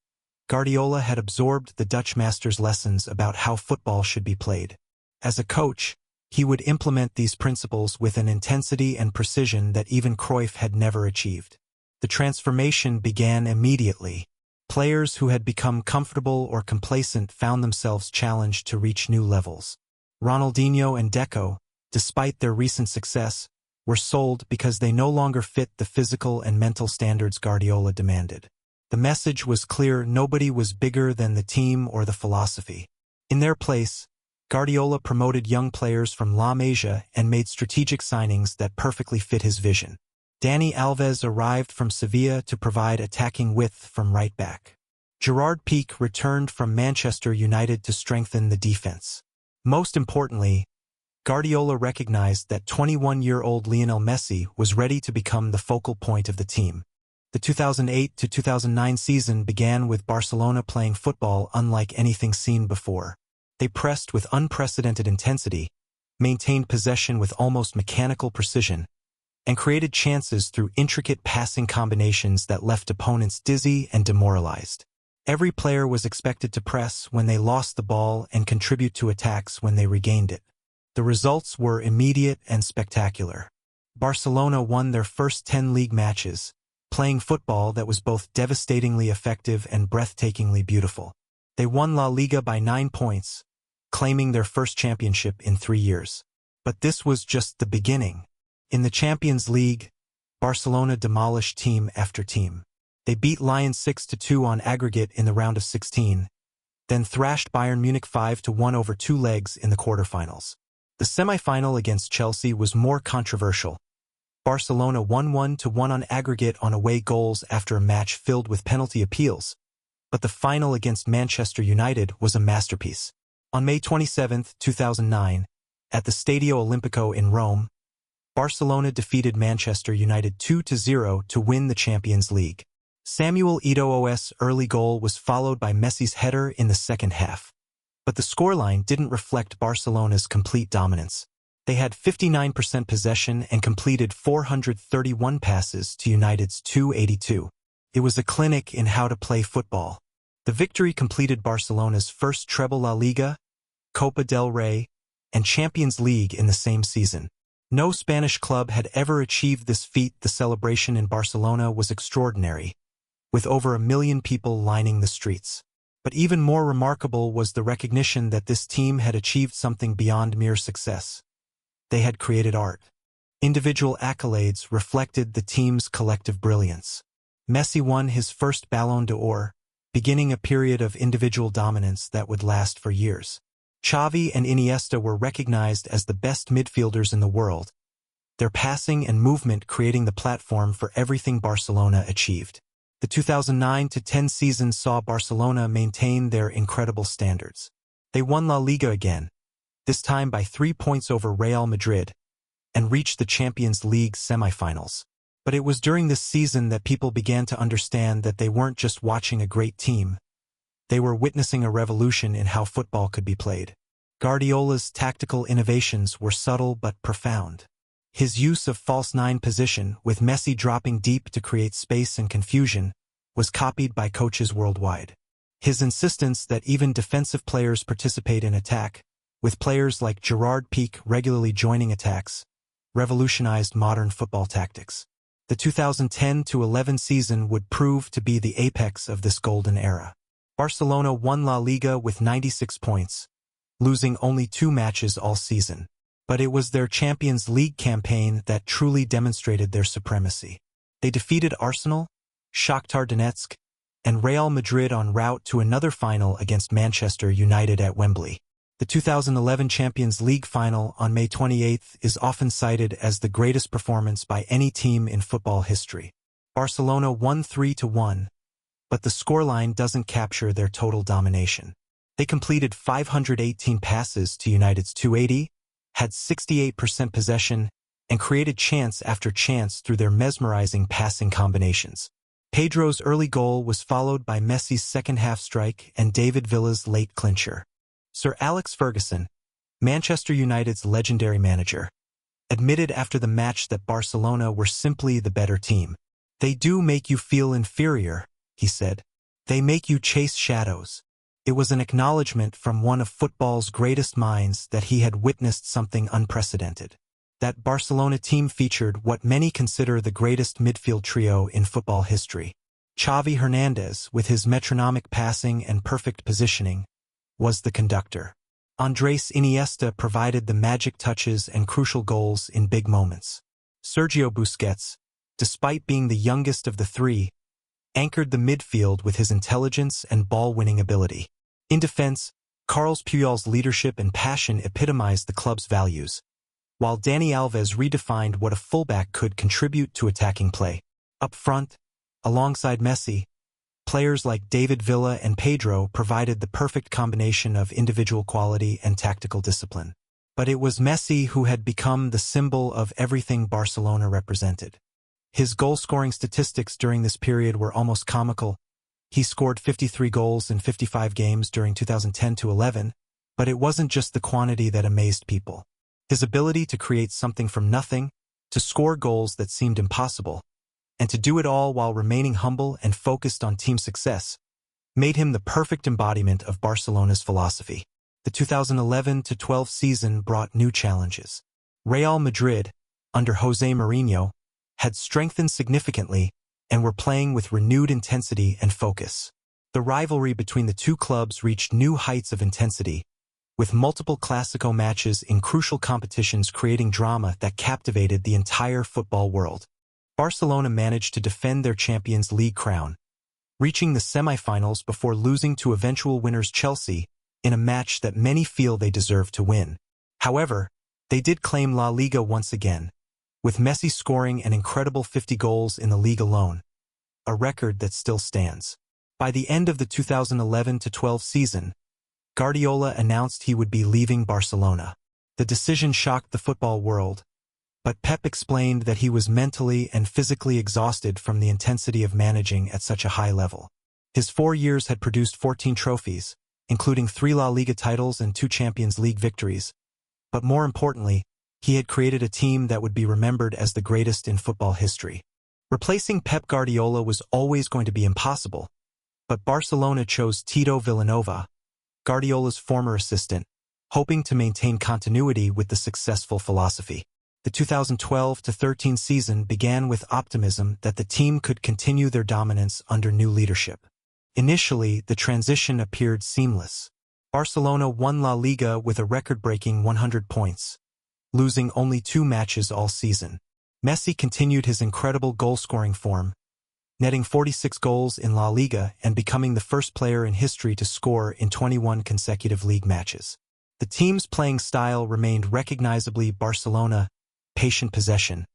Guardiola had absorbed the Dutch master's lessons about how football should be played. As a coach, he would implement these principles with an intensity and precision that even Cruyff had never achieved. The transformation began immediately. Players who had become comfortable or complacent found themselves challenged to reach new levels. Ronaldinho and Deco, despite their recent success, were sold because they no longer fit the physical and mental standards Guardiola demanded. The message was clear: nobody was bigger than the team or the philosophy. In their place, Guardiola promoted young players from La Masia and made strategic signings that perfectly fit his vision. Dani Alves arrived from Sevilla to provide attacking width from right back. Gerard Piqué returned from Manchester United to strengthen the defense. Most importantly, Guardiola recognized that 21-year-old Lionel Messi was ready to become the focal point of the team. The 2008-2009 season began with Barcelona playing football unlike anything seen before. They pressed with unprecedented intensity, maintained possession with almost mechanical precision, and created chances through intricate passing combinations that left opponents dizzy and demoralized. Every player was expected to press when they lost the ball and contribute to attacks when they regained it. The results were immediate and spectacular. Barcelona won their first 10 league matches, playing football that was both devastatingly effective and breathtakingly beautiful. They won La Liga by 9 points, claiming their first championship in 3 years. But this was just the beginning. In the Champions League, Barcelona demolished team after team. They beat Lyon 6-2 on aggregate in the round of 16, then thrashed Bayern Munich 5-1 over 2 legs in the quarterfinals. The semi-final against Chelsea was more controversial. Barcelona won 1-1 on aggregate on away goals after a match filled with penalty appeals. But the final against Manchester United was a masterpiece. On May 27, 2009, at the Stadio Olimpico in Rome, Barcelona defeated Manchester United 2-0 to win the Champions League. Samuel Eto'o's early goal was followed by Messi's header in the second half. But the scoreline didn't reflect Barcelona's complete dominance. They had 59% possession and completed 431 passes to United's 282. It was a clinic in how to play football. The victory completed Barcelona's first treble: La Liga, Copa del Rey, and Champions League in the same season. No Spanish club had ever achieved this feat. The celebration in Barcelona was extraordinary, with over 1 million people lining the streets. But even more remarkable was the recognition that this team had achieved something beyond mere success. They had created art. Individual accolades reflected the team's collective brilliance. Messi won his first Ballon d'Or, beginning a period of individual dominance that would last for years. Xavi and Iniesta were recognized as the best midfielders in the world, their passing and movement creating the platform for everything Barcelona achieved. The 2009-10 season saw Barcelona maintain their incredible standards. They won La Liga again, this time by 3 points over Real Madrid, and reached the Champions League semi-finals. But it was during this season that people began to understand that they weren't just watching a great team. They were witnessing a revolution in how football could be played. Guardiola's tactical innovations were subtle but profound. His use of false nine position, with Messi dropping deep to create space and confusion, was copied by coaches worldwide. His insistence that even defensive players participate in attack, with players like Gerard Piqué regularly joining attacks, revolutionized modern football tactics. The 2010-11 season would prove to be the apex of this golden era. Barcelona won La Liga with 96 points, losing only 2 matches all season. But it was their Champions League campaign that truly demonstrated their supremacy. They defeated Arsenal, Shakhtar Donetsk, and Real Madrid en route to another final against Manchester United at Wembley. The 2011 Champions League final on May 28 is often cited as the greatest performance by any team in football history. Barcelona won 3-1, but the scoreline doesn't capture their total domination. They completed 518 passes to United's 280, had 68% possession, and created chance after chance through their mesmerizing passing combinations. Pedro's early goal was followed by Messi's second-half strike and David Villa's late clincher. Sir Alex Ferguson, Manchester United's legendary manager, admitted after the match that Barcelona were simply the better team. "They do make you feel inferior," he said. "They make you chase shadows." It was an acknowledgement from one of football's greatest minds that he had witnessed something unprecedented. That Barcelona team featured what many consider the greatest midfield trio in football history. Xavi Hernandez, with his metronomic passing and perfect positioning, was the conductor. Andres Iniesta provided the magic touches and crucial goals in big moments. Sergio Busquets, despite being the youngest of the three, anchored the midfield with his intelligence and ball-winning ability. In defense, Carles Puyol's leadership and passion epitomized the club's values, while Dani Alves redefined what a fullback could contribute to attacking play. Up front, alongside Messi, players like David Villa and Pedro provided the perfect combination of individual quality and tactical discipline. But it was Messi who had become the symbol of everything Barcelona represented. His goal-scoring statistics during this period were almost comical. He scored 53 goals in 55 games during 2010-11, but it wasn't just the quantity that amazed people. His ability to create something from nothing, to score goals that seemed impossible, and to do it all while remaining humble and focused on team success, made him the perfect embodiment of Barcelona's philosophy. The 2011-12 season brought new challenges. Real Madrid, under José Mourinho, had strengthened significantly and were playing with renewed intensity and focus. The rivalry between the two clubs reached new heights of intensity, with multiple Clásico matches in crucial competitions creating drama that captivated the entire football world. Barcelona managed to defend their Champions League crown, reaching the semi-finals before losing to eventual winners Chelsea in a match that many feel they deserved to win. However, they did claim La Liga once again, with Messi scoring an incredible 50 goals in the league alone, a record that still stands. By the end of the 2011-12 season, Guardiola announced he would be leaving Barcelona. The decision shocked the football world, but Pep explained that he was mentally and physically exhausted from the intensity of managing at such a high level. His 4 years had produced 14 trophies, including 3 La Liga titles and 2 Champions League victories, but more importantly, he had created a team that would be remembered as the greatest in football history. Replacing Pep Guardiola was always going to be impossible, but Barcelona chose Tito Vilanova, Guardiola's former assistant, hoping to maintain continuity with the successful philosophy. The 2012-13 season began with optimism that the team could continue their dominance under new leadership. Initially, the transition appeared seamless. Barcelona won La Liga with a record-breaking 100 points, losing only 2 matches all season. Messi continued his incredible goal-scoring form, netting 46 goals in La Liga and becoming the first player in history to score in 21 consecutive league matches. The team's playing style remained recognizably Barcelona: patient possession,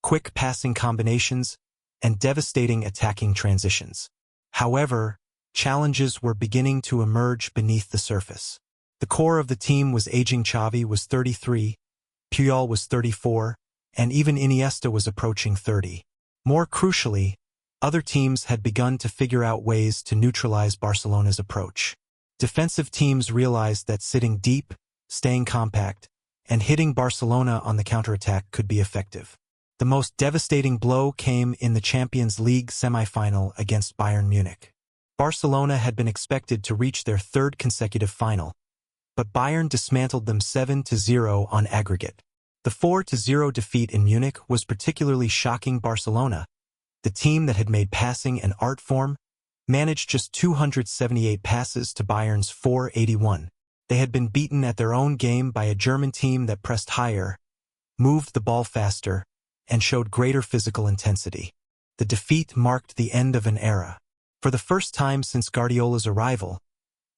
quick passing combinations, and devastating attacking transitions. However, challenges were beginning to emerge beneath the surface. The core of the team was aging. Xavi was 33, Puyol was 34, and even Iniesta was approaching 30. More crucially, other teams had begun to figure out ways to neutralize Barcelona's approach. Defensive teams realized that sitting deep, staying compact, and hitting Barcelona on the counterattack could be effective. The most devastating blow came in the Champions League semi-final against Bayern Munich. Barcelona had been expected to reach their 3rd consecutive final, but Bayern dismantled them 7-0 on aggregate. The 4-0 defeat in Munich was particularly shocking. Barcelona, the team that had made passing an art form, managed just 278 passes to Bayern's 481. They had been beaten at their own game by a German team that pressed higher, moved the ball faster, and showed greater physical intensity. The defeat marked the end of an era. For the first time since Guardiola's arrival,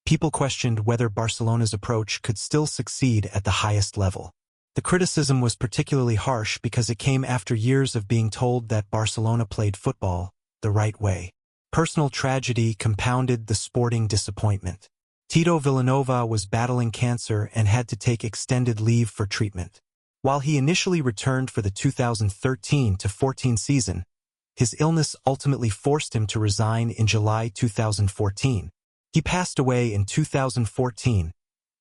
people questioned whether Barcelona's approach could still succeed at the highest level. The criticism was particularly harsh because it came after years of being told that Barcelona played football the right way. Personal tragedy compounded the sporting disappointment. Tito Vilanova was battling cancer and had to take extended leave for treatment. While he initially returned for the 2013-14 season, his illness ultimately forced him to resign in July 2014. He passed away in 2014,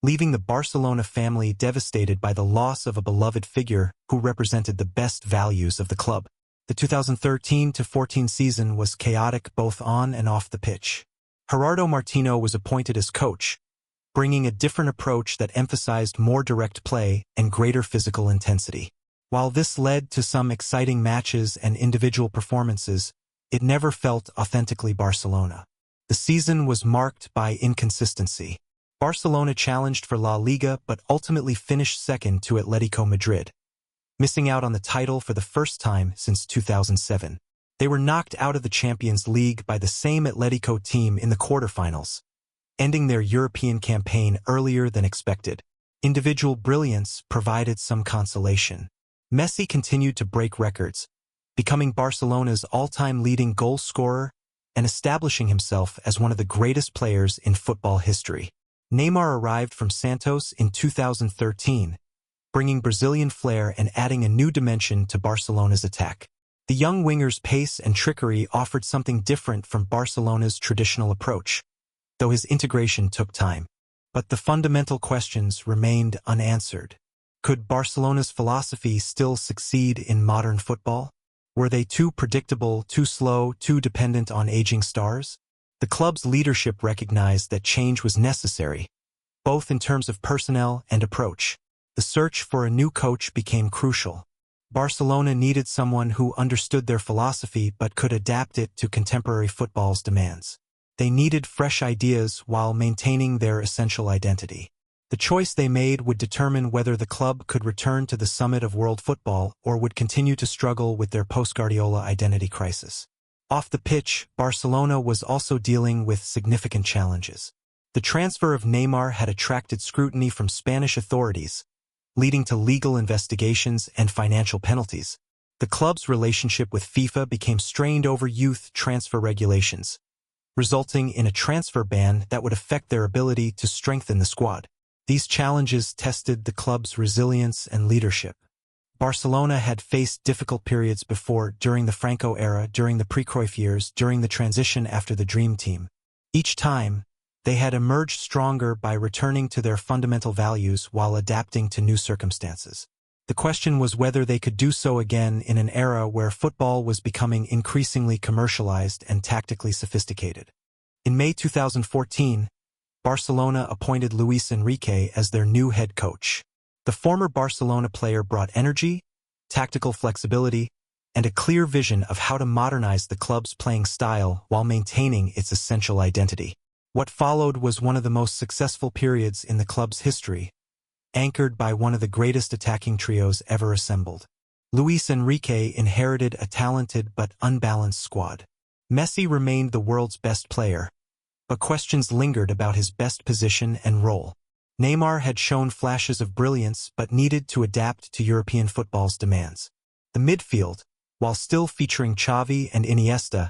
leaving the Barcelona family devastated by the loss of a beloved figure who represented the best values of the club. The 2013-14 season was chaotic both on and off the pitch. Gerardo Martino was appointed as coach, bringing a different approach that emphasized more direct play and greater physical intensity. While this led to some exciting matches and individual performances, it never felt authentically Barcelona. The season was marked by inconsistency. Barcelona challenged for La Liga but ultimately finished second to Atletico Madrid, missing out on the title for the first time since 2007. They were knocked out of the Champions League by the same Atletico team in the quarterfinals, ending their European campaign earlier than expected. Individual brilliance provided some consolation. Messi continued to break records, becoming Barcelona's all-time leading goal scorer and establishing himself as one of the greatest players in football history. Neymar arrived from Santos in 2013, bringing Brazilian flair and adding a new dimension to Barcelona's attack. The young winger's pace and trickery offered something different from Barcelona's traditional approach, though his integration took time. But the fundamental questions remained unanswered. Could Barcelona's philosophy still succeed in modern football? Were they too predictable, too slow, too dependent on aging stars? The club's leadership recognized that change was necessary, both in terms of personnel and approach. The search for a new coach became crucial. Barcelona needed someone who understood their philosophy but could adapt it to contemporary football's demands. They needed fresh ideas while maintaining their essential identity. The choice they made would determine whether the club could return to the summit of world football or would continue to struggle with their post-Guardiola identity crisis. Off the pitch, Barcelona was also dealing with significant challenges. The transfer of Neymar had attracted scrutiny from Spanish authorities, leading to legal investigations and financial penalties. The club's relationship with FIFA became strained over youth transfer regulations, resulting in a transfer ban that would affect their ability to strengthen the squad. These challenges tested the club's resilience and leadership. Barcelona had faced difficult periods before, during the Franco era, during the pre-Cruyff years, during the transition after the Dream Team. Each time, they had emerged stronger by returning to their fundamental values while adapting to new circumstances. The question was whether they could do so again in an era where football was becoming increasingly commercialized and tactically sophisticated. In May 2014, Barcelona appointed Luis Enrique as their new head coach. The former Barcelona player brought energy, tactical flexibility, and a clear vision of how to modernize the club's playing style while maintaining its essential identity. What followed was one of the most successful periods in the club's history, anchored by one of the greatest attacking trios ever assembled. Luis Enrique inherited a talented but unbalanced squad. Messi remained the world's best player, but questions lingered about his best position and role. Neymar had shown flashes of brilliance but needed to adapt to European football's demands. The midfield, while still featuring Xavi and Iniesta,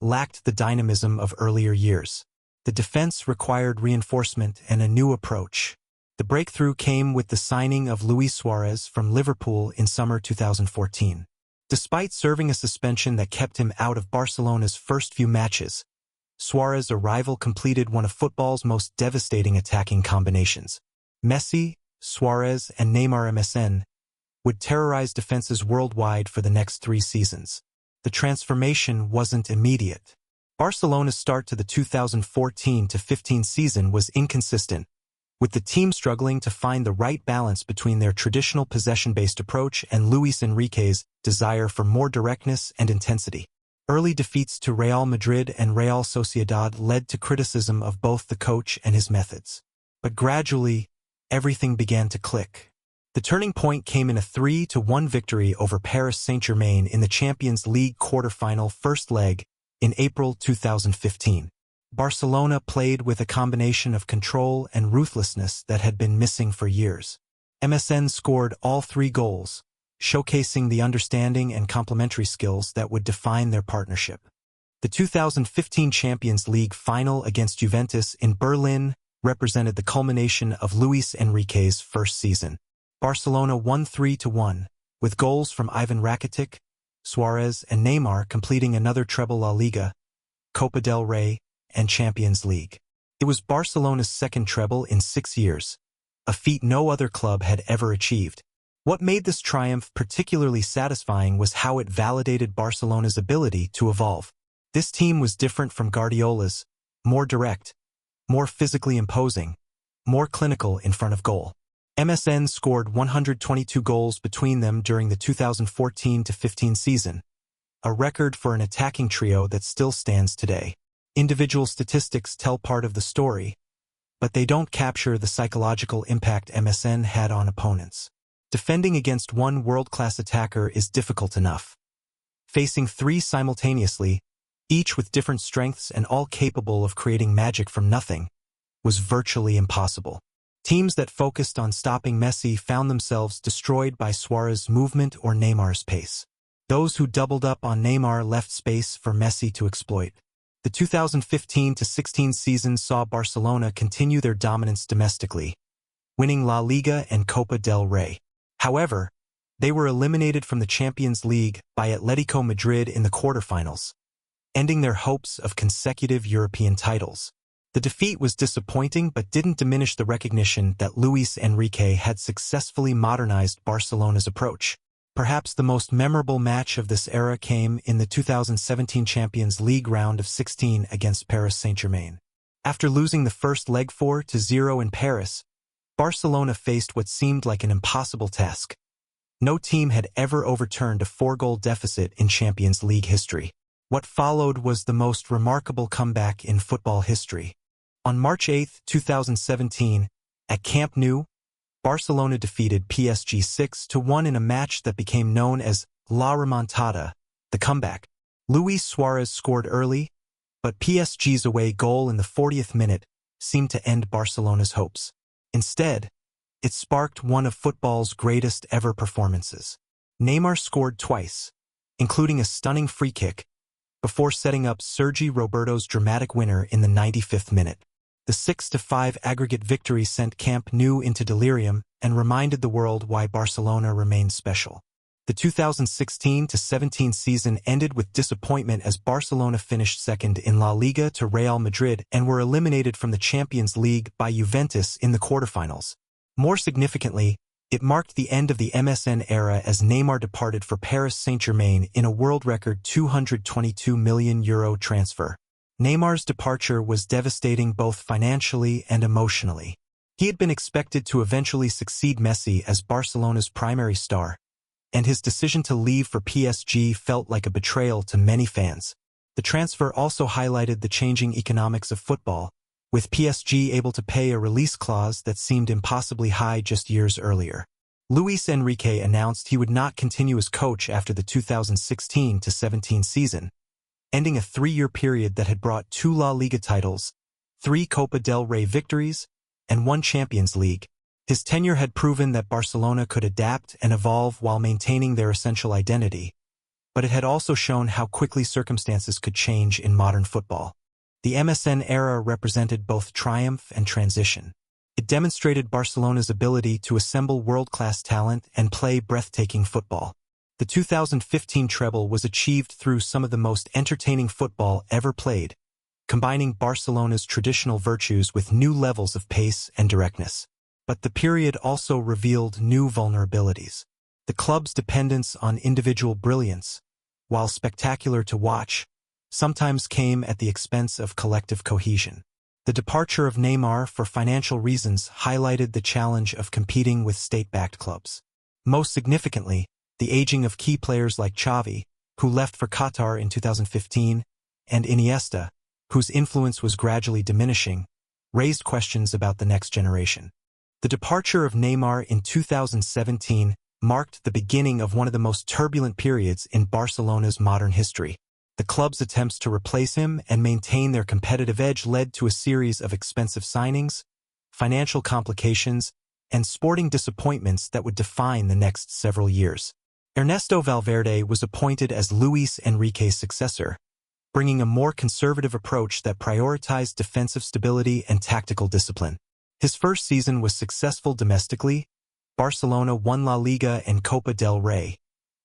lacked the dynamism of earlier years. The defense required reinforcement and a new approach. The breakthrough came with the signing of Luis Suarez from Liverpool in summer 2014. Despite serving a suspension that kept him out of Barcelona's first few matches, Suarez's arrival completed one of football's most devastating attacking combinations. Messi, Suarez, and Neymar MSN would terrorize defenses worldwide for the next 3 seasons. The transformation wasn't immediate. Barcelona's start to the 2014-15 season was inconsistent, with the team struggling to find the right balance between their traditional possession-based approach and Luis Enrique's desire for more directness and intensity. Early defeats to Real Madrid and Real Sociedad led to criticism of both the coach and his methods. But gradually, everything began to click. The turning point came in a 3-1 victory over Paris Saint-Germain in the Champions League quarter-final first leg in April 2015. Barcelona played with a combination of control and ruthlessness that had been missing for years. MSN scored all 3 goals, showcasing the understanding and complementary skills that would define their partnership. The 2015 Champions League final against Juventus in Berlin represented the culmination of Luis Enrique's first season. Barcelona won 3-1, with goals from Ivan Rakitic, Suarez, and Neymar completing another treble La Liga, Copa del Rey, and Champions League. It was Barcelona's second treble in 6 years, a feat no other club had ever achieved. What made this triumph particularly satisfying was how it validated Barcelona's ability to evolve. This team was different from Guardiola's, more direct, more physically imposing, more clinical in front of goal. MSN scored 122 goals between them during the 2014-15 season, a record for an attacking trio that still stands today. Individual statistics tell part of the story, but they don't capture the psychological impact MSN had on opponents. Defending against one world-class attacker is difficult enough. Facing three simultaneously, each with different strengths and all capable of creating magic from nothing, was virtually impossible. Teams that focused on stopping Messi found themselves destroyed by Suarez's movement or Neymar's pace. Those who doubled up on Neymar left space for Messi to exploit. The 2015-16 season saw Barcelona continue their dominance domestically, winning La Liga and Copa del Rey. However, they were eliminated from the Champions League by Atletico Madrid in the quarterfinals, ending their hopes of consecutive European titles. The defeat was disappointing but didn't diminish the recognition that Luis Enrique had successfully modernized Barcelona's approach. Perhaps the most memorable match of this era came in the 2017 Champions League round of 16 against Paris Saint-Germain. After losing the first leg 4-0 in Paris, Barcelona faced what seemed like an impossible task. No team had ever overturned a 4-goal deficit in Champions League history. What followed was the most remarkable comeback in football history. On March 8, 2017, at Camp Nou, Barcelona defeated PSG 6-1 in a match that became known as La Remontada, the comeback. Luis Suarez scored early, but PSG's away goal in the 40th minute seemed to end Barcelona's hopes. Instead, it sparked one of football's greatest ever performances. Neymar scored twice, including a stunning free kick, before setting up Sergi Roberto's dramatic winner in the 95th minute. The 6-5 aggregate victory sent Camp Nou into delirium and reminded the world why Barcelona remained special. The 2016-17 season ended with disappointment as Barcelona finished second in La Liga to Real Madrid and were eliminated from the Champions League by Juventus in the quarterfinals. More significantly, it marked the end of the MSN era as Neymar departed for Paris Saint-Germain in a world record €222 million transfer. Neymar's departure was devastating both financially and emotionally. He had been expected to eventually succeed Messi as Barcelona's primary star, and his decision to leave for PSG felt like a betrayal to many fans. The transfer also highlighted the changing economics of football, with PSG able to pay a release clause that seemed impossibly high just years earlier. Luis Enrique announced he would not continue as coach after the 2016-17 season, ending a 3-year period that had brought 2 La Liga titles, 3 Copa del Rey victories, and 1 Champions League. His tenure had proven that Barcelona could adapt and evolve while maintaining their essential identity, but it had also shown how quickly circumstances could change in modern football. The MSN era represented both triumph and transition. It demonstrated Barcelona's ability to assemble world-class talent and play breathtaking football. The 2015 treble was achieved through some of the most entertaining football ever played, combining Barcelona's traditional virtues with new levels of pace and directness. But the period also revealed new vulnerabilities. The club's dependence on individual brilliance, while spectacular to watch, sometimes came at the expense of collective cohesion. The departure of Neymar for financial reasons highlighted the challenge of competing with state-backed clubs. Most significantly, the aging of key players like Xavi, who left for Qatar in 2015, and Iniesta, whose influence was gradually diminishing, raised questions about the next generation. The departure of Neymar in 2017 marked the beginning of one of the most turbulent periods in Barcelona's modern history. The club's attempts to replace him and maintain their competitive edge led to a series of expensive signings, financial complications, and sporting disappointments that would define the next several years. Ernesto Valverde was appointed as Luis Enrique's successor, bringing a more conservative approach that prioritized defensive stability and tactical discipline. His first season was successful domestically. Barcelona won La Liga and Copa del Rey,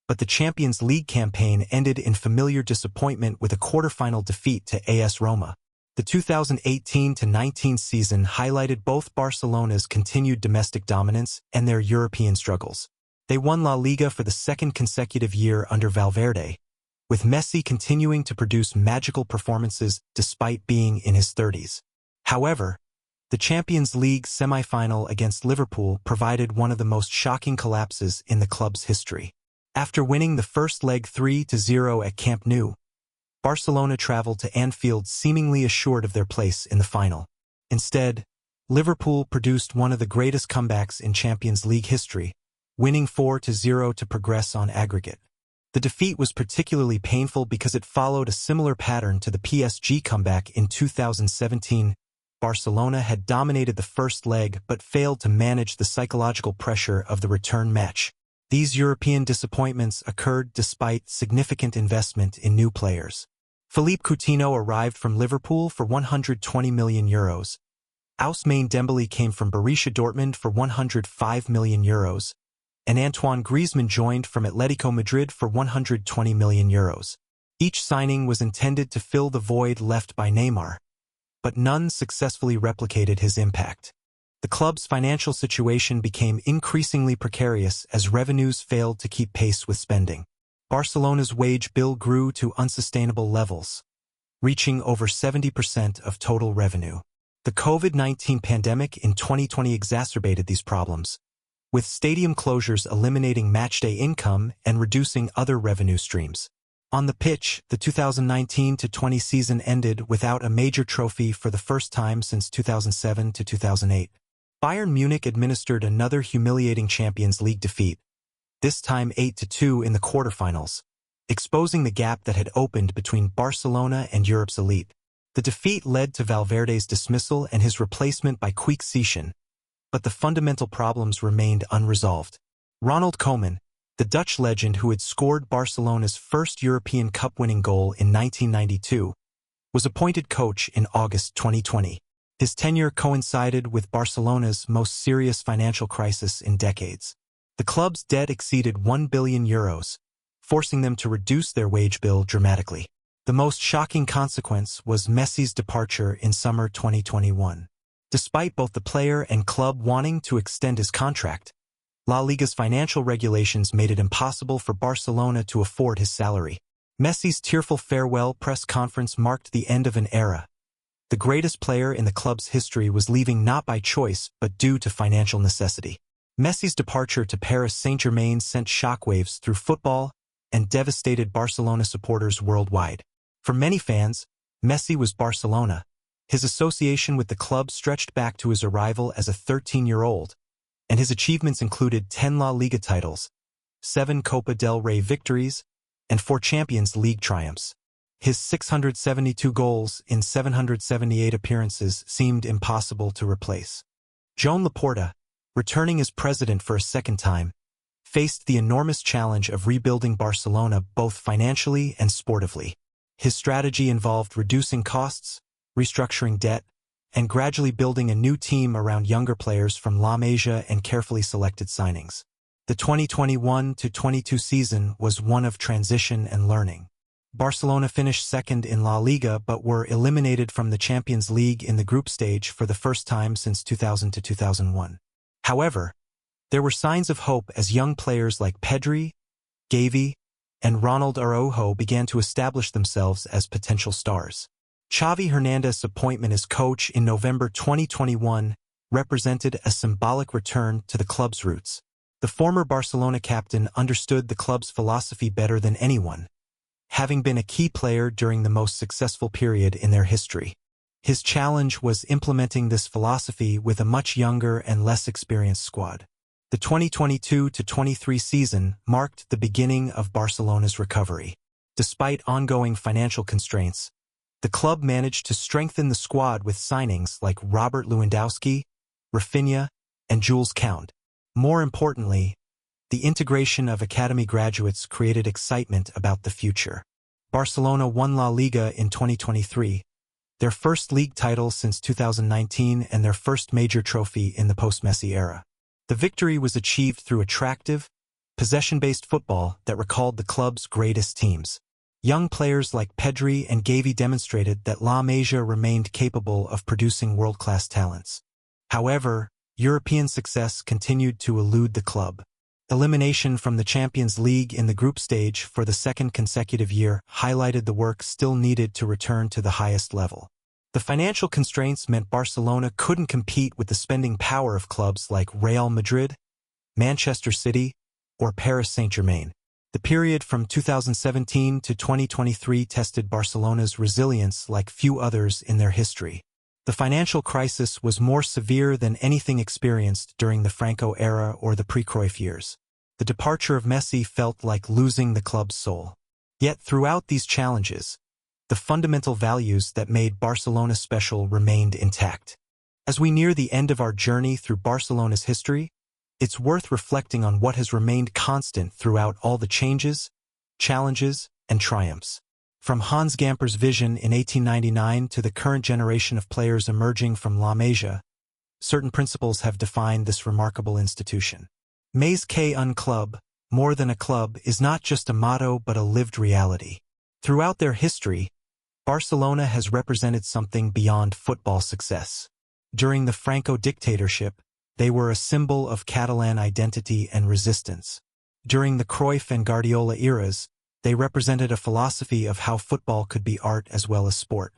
but the Champions League campaign ended in familiar disappointment with a quarter-final defeat to AS Roma. The 2018-19 season highlighted both Barcelona's continued domestic dominance and their European struggles. They won La Liga for the second consecutive year under Valverde, with Messi continuing to produce magical performances despite being in his 30s. However, the Champions League semi-final against Liverpool provided one of the most shocking collapses in the club's history. After winning the first leg 3-0 at Camp Nou, Barcelona traveled to Anfield seemingly assured of their place in the final. Instead, Liverpool produced one of the greatest comebacks in Champions League history, winning 4-0 to progress on aggregate. The defeat was particularly painful because it followed a similar pattern to the PSG comeback in 2017. Barcelona had dominated the first leg but failed to manage the psychological pressure of the return match. These European disappointments occurred despite significant investment in new players. Philippe Coutinho arrived from Liverpool for €120 million. Ousmane Dembele came from Borussia Dortmund for €105 million, and Antoine Griezmann joined from Atletico Madrid for €120 million. Each signing was intended to fill the void left by Neymar, but none successfully replicated his impact. The club's financial situation became increasingly precarious as revenues failed to keep pace with spending. Barcelona's wage bill grew to unsustainable levels, reaching over 70% of total revenue. The COVID-19 pandemic in 2020 exacerbated these problems, with stadium closures eliminating matchday income and reducing other revenue streams. On the pitch, the 2019-20 season ended without a major trophy for the first time since 2007-2008. Bayern Munich administered another humiliating Champions League defeat, this time 8-2 in the quarterfinals, exposing the gap that had opened between Barcelona and Europe's elite. The defeat led to Valverde's dismissal and his replacement by Quique Setien, but the fundamental problems remained unresolved. Ronald Koeman, the Dutch legend who had scored Barcelona's first European Cup-winning goal in 1992, was appointed coach in August 2020. His tenure coincided with Barcelona's most serious financial crisis in decades. The club's debt exceeded €1 billion, forcing them to reduce their wage bill dramatically. The most shocking consequence was Messi's departure in summer 2021. Despite both the player and club wanting to extend his contract, La Liga's financial regulations made it impossible for Barcelona to afford his salary. Messi's tearful farewell press conference marked the end of an era. The greatest player in the club's history was leaving not by choice but due to financial necessity. Messi's departure to Paris Saint-Germain sent shockwaves through football and devastated Barcelona supporters worldwide. For many fans, Messi was Barcelona. His association with the club stretched back to his arrival as a 13-year-old, and his achievements included 10 La Liga titles, 7 Copa del Rey victories, and 4 Champions League triumphs. His 672 goals in 778 appearances seemed impossible to replace. Joan Laporta, returning as president for a second time, faced the enormous challenge of rebuilding Barcelona both financially and sportively. His strategy involved reducing costs, restructuring debt, and gradually building a new team around younger players from La Masia and carefully selected signings. The 2021-22 season was one of transition and learning. Barcelona finished second in La Liga but were eliminated from the Champions League in the group stage for the first time since 2000-2001. However, there were signs of hope as young players like Pedri, Gavi, and Ronald Araujo began to establish themselves as potential stars. Xavi Hernandez's appointment as coach in November 2021 represented a symbolic return to the club's roots. The former Barcelona captain understood the club's philosophy better than anyone, having been a key player during the most successful period in their history. His challenge was implementing this philosophy with a much younger and less experienced squad. The 2022-23 season marked the beginning of Barcelona's recovery. Despite ongoing financial constraints, the club managed to strengthen the squad with signings like Robert Lewandowski, Rafinha, and Jules Koundé. More importantly, the integration of academy graduates created excitement about the future. Barcelona won La Liga in 2023, their first league title since 2019 and their first major trophy in the post-Messi era. The victory was achieved through attractive, possession-based football that recalled the club's greatest teams. Young players like Pedri and Gavi demonstrated that La Masia remained capable of producing world-class talents. However, European success continued to elude the club. Elimination from the Champions League in the group stage for the second consecutive year highlighted the work still needed to return to the highest level. The financial constraints meant Barcelona couldn't compete with the spending power of clubs like Real Madrid, Manchester City, or Paris Saint-Germain. The period from 2017 to 2023 tested Barcelona's resilience like few others in their history. The financial crisis was more severe than anything experienced during the Franco era or the pre-Cruyff years. The departure of Messi felt like losing the club's soul. Yet throughout these challenges, the fundamental values that made Barcelona special remained intact. As we near the end of our journey through Barcelona's history, it's worth reflecting on what has remained constant throughout all the changes, challenges, and triumphs. From Hans Gamper's vision in 1899 to the current generation of players emerging from La Masia, certain principles have defined this remarkable institution. Mais qu'un club, more than a club, is not just a motto but a lived reality. Throughout their history, Barcelona has represented something beyond football success. During the Franco dictatorship, they were a symbol of Catalan identity and resistance. During the Cruyff and Guardiola eras, they represented a philosophy of how football could be art as well as sport.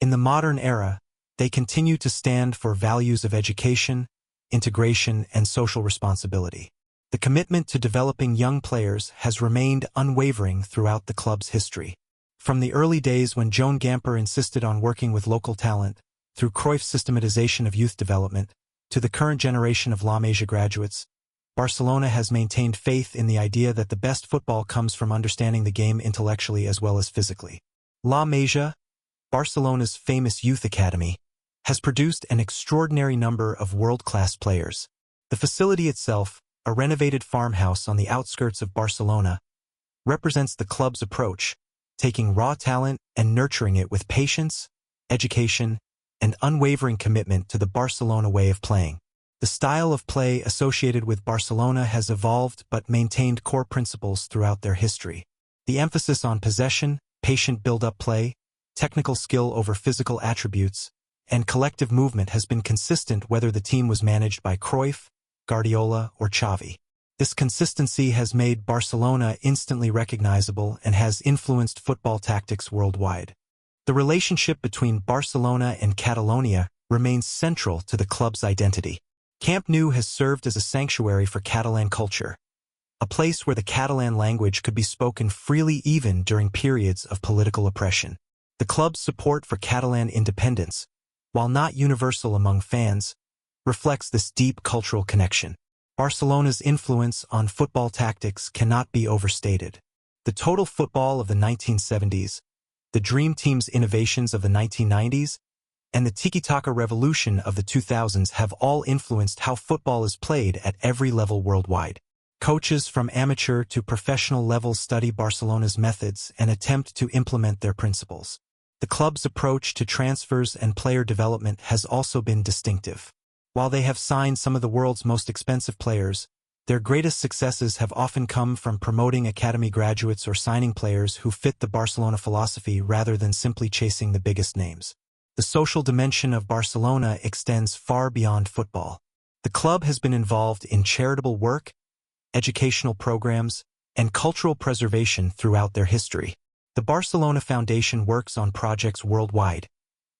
In the modern era, they continue to stand for values of education, integration, and social responsibility. The commitment to developing young players has remained unwavering throughout the club's history. From the early days when Joan Gamper insisted on working with local talent, through Cruyff's systematization of youth development, to the current generation of La Masia graduates, Barcelona has maintained faith in the idea that the best football comes from understanding the game intellectually as well as physically. La Masia, Barcelona's famous youth academy, has produced an extraordinary number of world-class players. The facility itself, a renovated farmhouse on the outskirts of Barcelona, represents the club's approach, taking raw talent and nurturing it with patience, education, and unwavering commitment to the Barcelona way of playing. The style of play associated with Barcelona has evolved but maintained core principles throughout their history. The emphasis on possession, patient build-up play, technical skill over physical attributes, and collective movement has been consistent whether the team was managed by Cruyff, Guardiola, or Xavi. This consistency has made Barcelona instantly recognizable and has influenced football tactics worldwide. The relationship between Barcelona and Catalonia remains central to the club's identity. Camp Nou has served as a sanctuary for Catalan culture, a place where the Catalan language could be spoken freely even during periods of political oppression. The club's support for Catalan independence, while not universal among fans, reflects this deep cultural connection. Barcelona's influence on football tactics cannot be overstated. The total football of the 1970s, the Dream Team's innovations of the 1990s, and the tiki-taka revolution of the 2000s have all influenced how football is played at every level worldwide. Coaches from amateur to professional levels study Barcelona's methods and attempt to implement their principles. The club's approach to transfers and player development has also been distinctive. While they have signed some of the world's most expensive players, their greatest successes have often come from promoting academy graduates or signing players who fit the Barcelona philosophy rather than simply chasing the biggest names. The social dimension of Barcelona extends far beyond football. The club has been involved in charitable work, educational programs, and cultural preservation throughout their history. The Barcelona Foundation works on projects worldwide,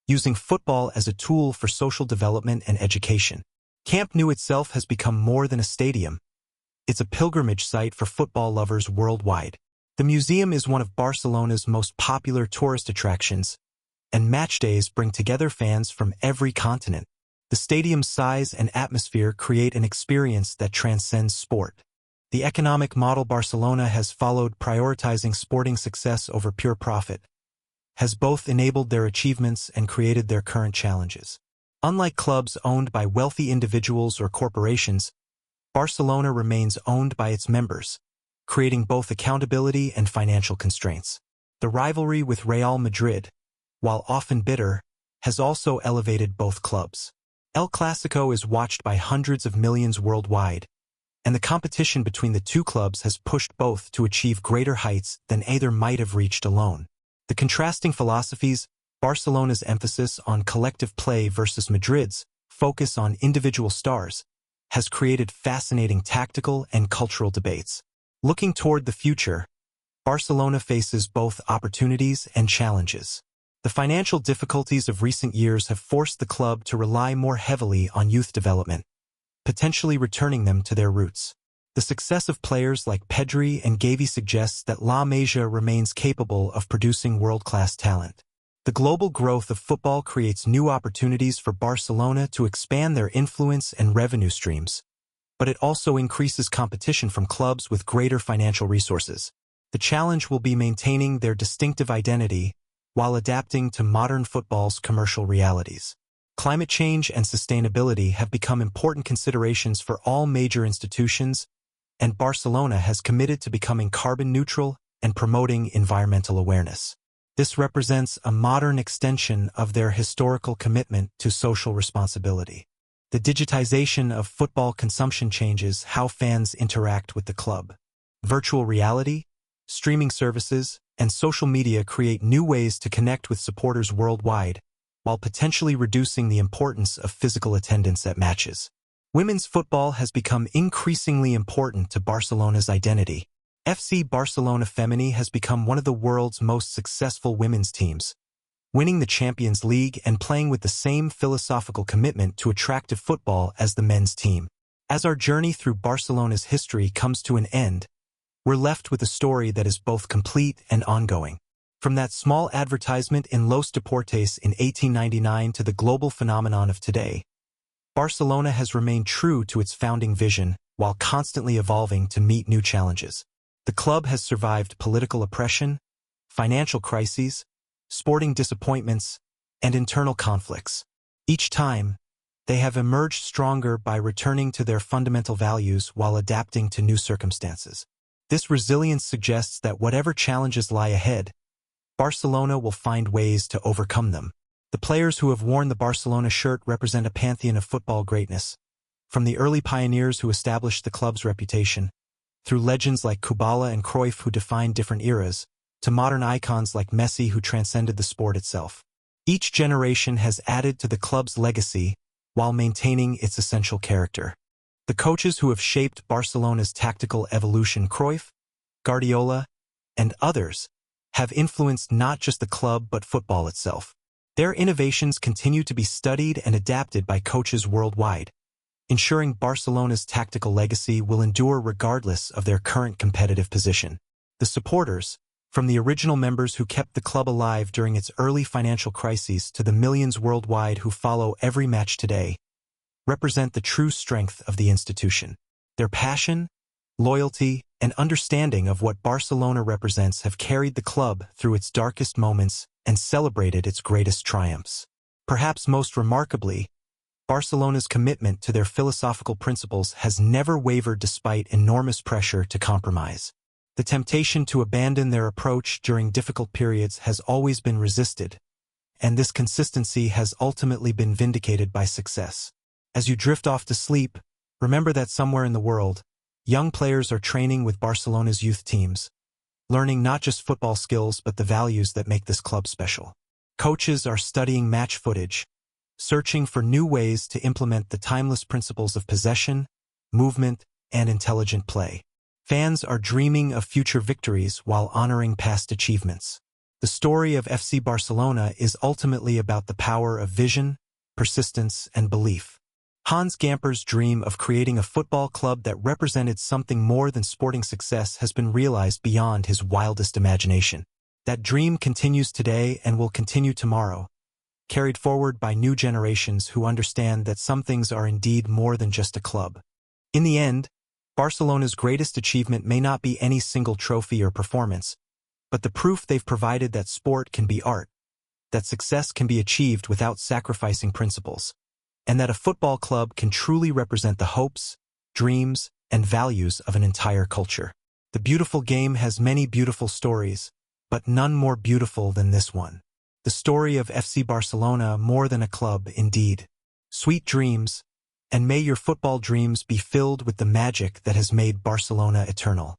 using football as a tool for social development and education. Camp Nou itself has become more than a stadium. It's a pilgrimage site for football lovers worldwide. The museum is one of Barcelona's most popular tourist attractions, and match days bring together fans from every continent. The stadium's size and atmosphere create an experience that transcends sport. The economic model Barcelona has followed, prioritizing sporting success over pure profit, has both enabled their achievements and created their current challenges. Unlike clubs owned by wealthy individuals or corporations, Barcelona remains owned by its members, creating both accountability and financial constraints. The rivalry with Real Madrid, while often bitter, has also elevated both clubs. El Clasico is watched by hundreds of millions worldwide, and the competition between the two clubs has pushed both to achieve greater heights than either might have reached alone. The contrasting philosophies, Barcelona's emphasis on collective play versus Madrid's focus on individual stars, has created fascinating tactical and cultural debates. Looking toward the future, Barcelona faces both opportunities and challenges. The financial difficulties of recent years have forced the club to rely more heavily on youth development, potentially returning them to their roots. The success of players like Pedri and Gavi suggests that La Masia remains capable of producing world-class talent. The global growth of football creates new opportunities for Barcelona to expand their influence and revenue streams, but it also increases competition from clubs with greater financial resources. The challenge will be maintaining their distinctive identity while adapting to modern football's commercial realities. Climate change and sustainability have become important considerations for all major institutions, and Barcelona has committed to becoming carbon neutral and promoting environmental awareness. This represents a modern extension of their historical commitment to social responsibility. The digitization of football consumption changes how fans interact with the club. Virtual reality, streaming services, and social media create new ways to connect with supporters worldwide, while potentially reducing the importance of physical attendance at matches. Women's football has become increasingly important to Barcelona's identity. FC Barcelona Femení has become one of the world's most successful women's teams, winning the Champions League and playing with the same philosophical commitment to attractive football as the men's team. As our journey through Barcelona's history comes to an end, we're left with a story that is both complete and ongoing. From that small advertisement in Los Deportes in 1899 to the global phenomenon of today, Barcelona has remained true to its founding vision while constantly evolving to meet new challenges. The club has survived political oppression, financial crises, sporting disappointments, and internal conflicts. Each time, they have emerged stronger by returning to their fundamental values while adapting to new circumstances. This resilience suggests that whatever challenges lie ahead, Barcelona will find ways to overcome them. The players who have worn the Barcelona shirt represent a pantheon of football greatness, from the early pioneers who established the club's reputation, through legends like Kubala and Cruyff who defined different eras, to modern icons like Messi who transcended the sport itself. Each generation has added to the club's legacy while maintaining its essential character. The coaches who have shaped Barcelona's tactical evolution, Cruyff, Guardiola, and others, have influenced not just the club but football itself. Their innovations continue to be studied and adapted by coaches worldwide, ensuring Barcelona's tactical legacy will endure regardless of their current competitive position. The supporters, from the original members who kept the club alive during its early financial crises to the millions worldwide who follow every match today, represent the true strength of the institution. Their passion, loyalty, and understanding of what Barcelona represents have carried the club through its darkest moments and celebrated its greatest triumphs. Perhaps most remarkably, Barcelona's commitment to their philosophical principles has never wavered despite enormous pressure to compromise. The temptation to abandon their approach during difficult periods has always been resisted, and this consistency has ultimately been vindicated by success. As you drift off to sleep, remember that somewhere in the world, young players are training with Barcelona's youth teams, learning not just football skills but the values that make this club special. Coaches are studying match footage, searching for new ways to implement the timeless principles of possession, movement, and intelligent play. Fans are dreaming of future victories while honoring past achievements. The story of FC Barcelona is ultimately about the power of vision, persistence, and belief. Hans Gamper's dream of creating a football club that represented something more than sporting success has been realized beyond his wildest imagination. That dream continues today and will continue tomorrow, carried forward by new generations who understand that some things are indeed more than just a club. In the end, Barcelona's greatest achievement may not be any single trophy or performance, but the proof they've provided that sport can be art, that success can be achieved without sacrificing principles, and that a football club can truly represent the hopes, dreams, and values of an entire culture. The beautiful game has many beautiful stories, but none more beautiful than this one. The story of FC Barcelona, more than a club, indeed. Sweet dreams, and may your football dreams be filled with the magic that has made Barcelona eternal.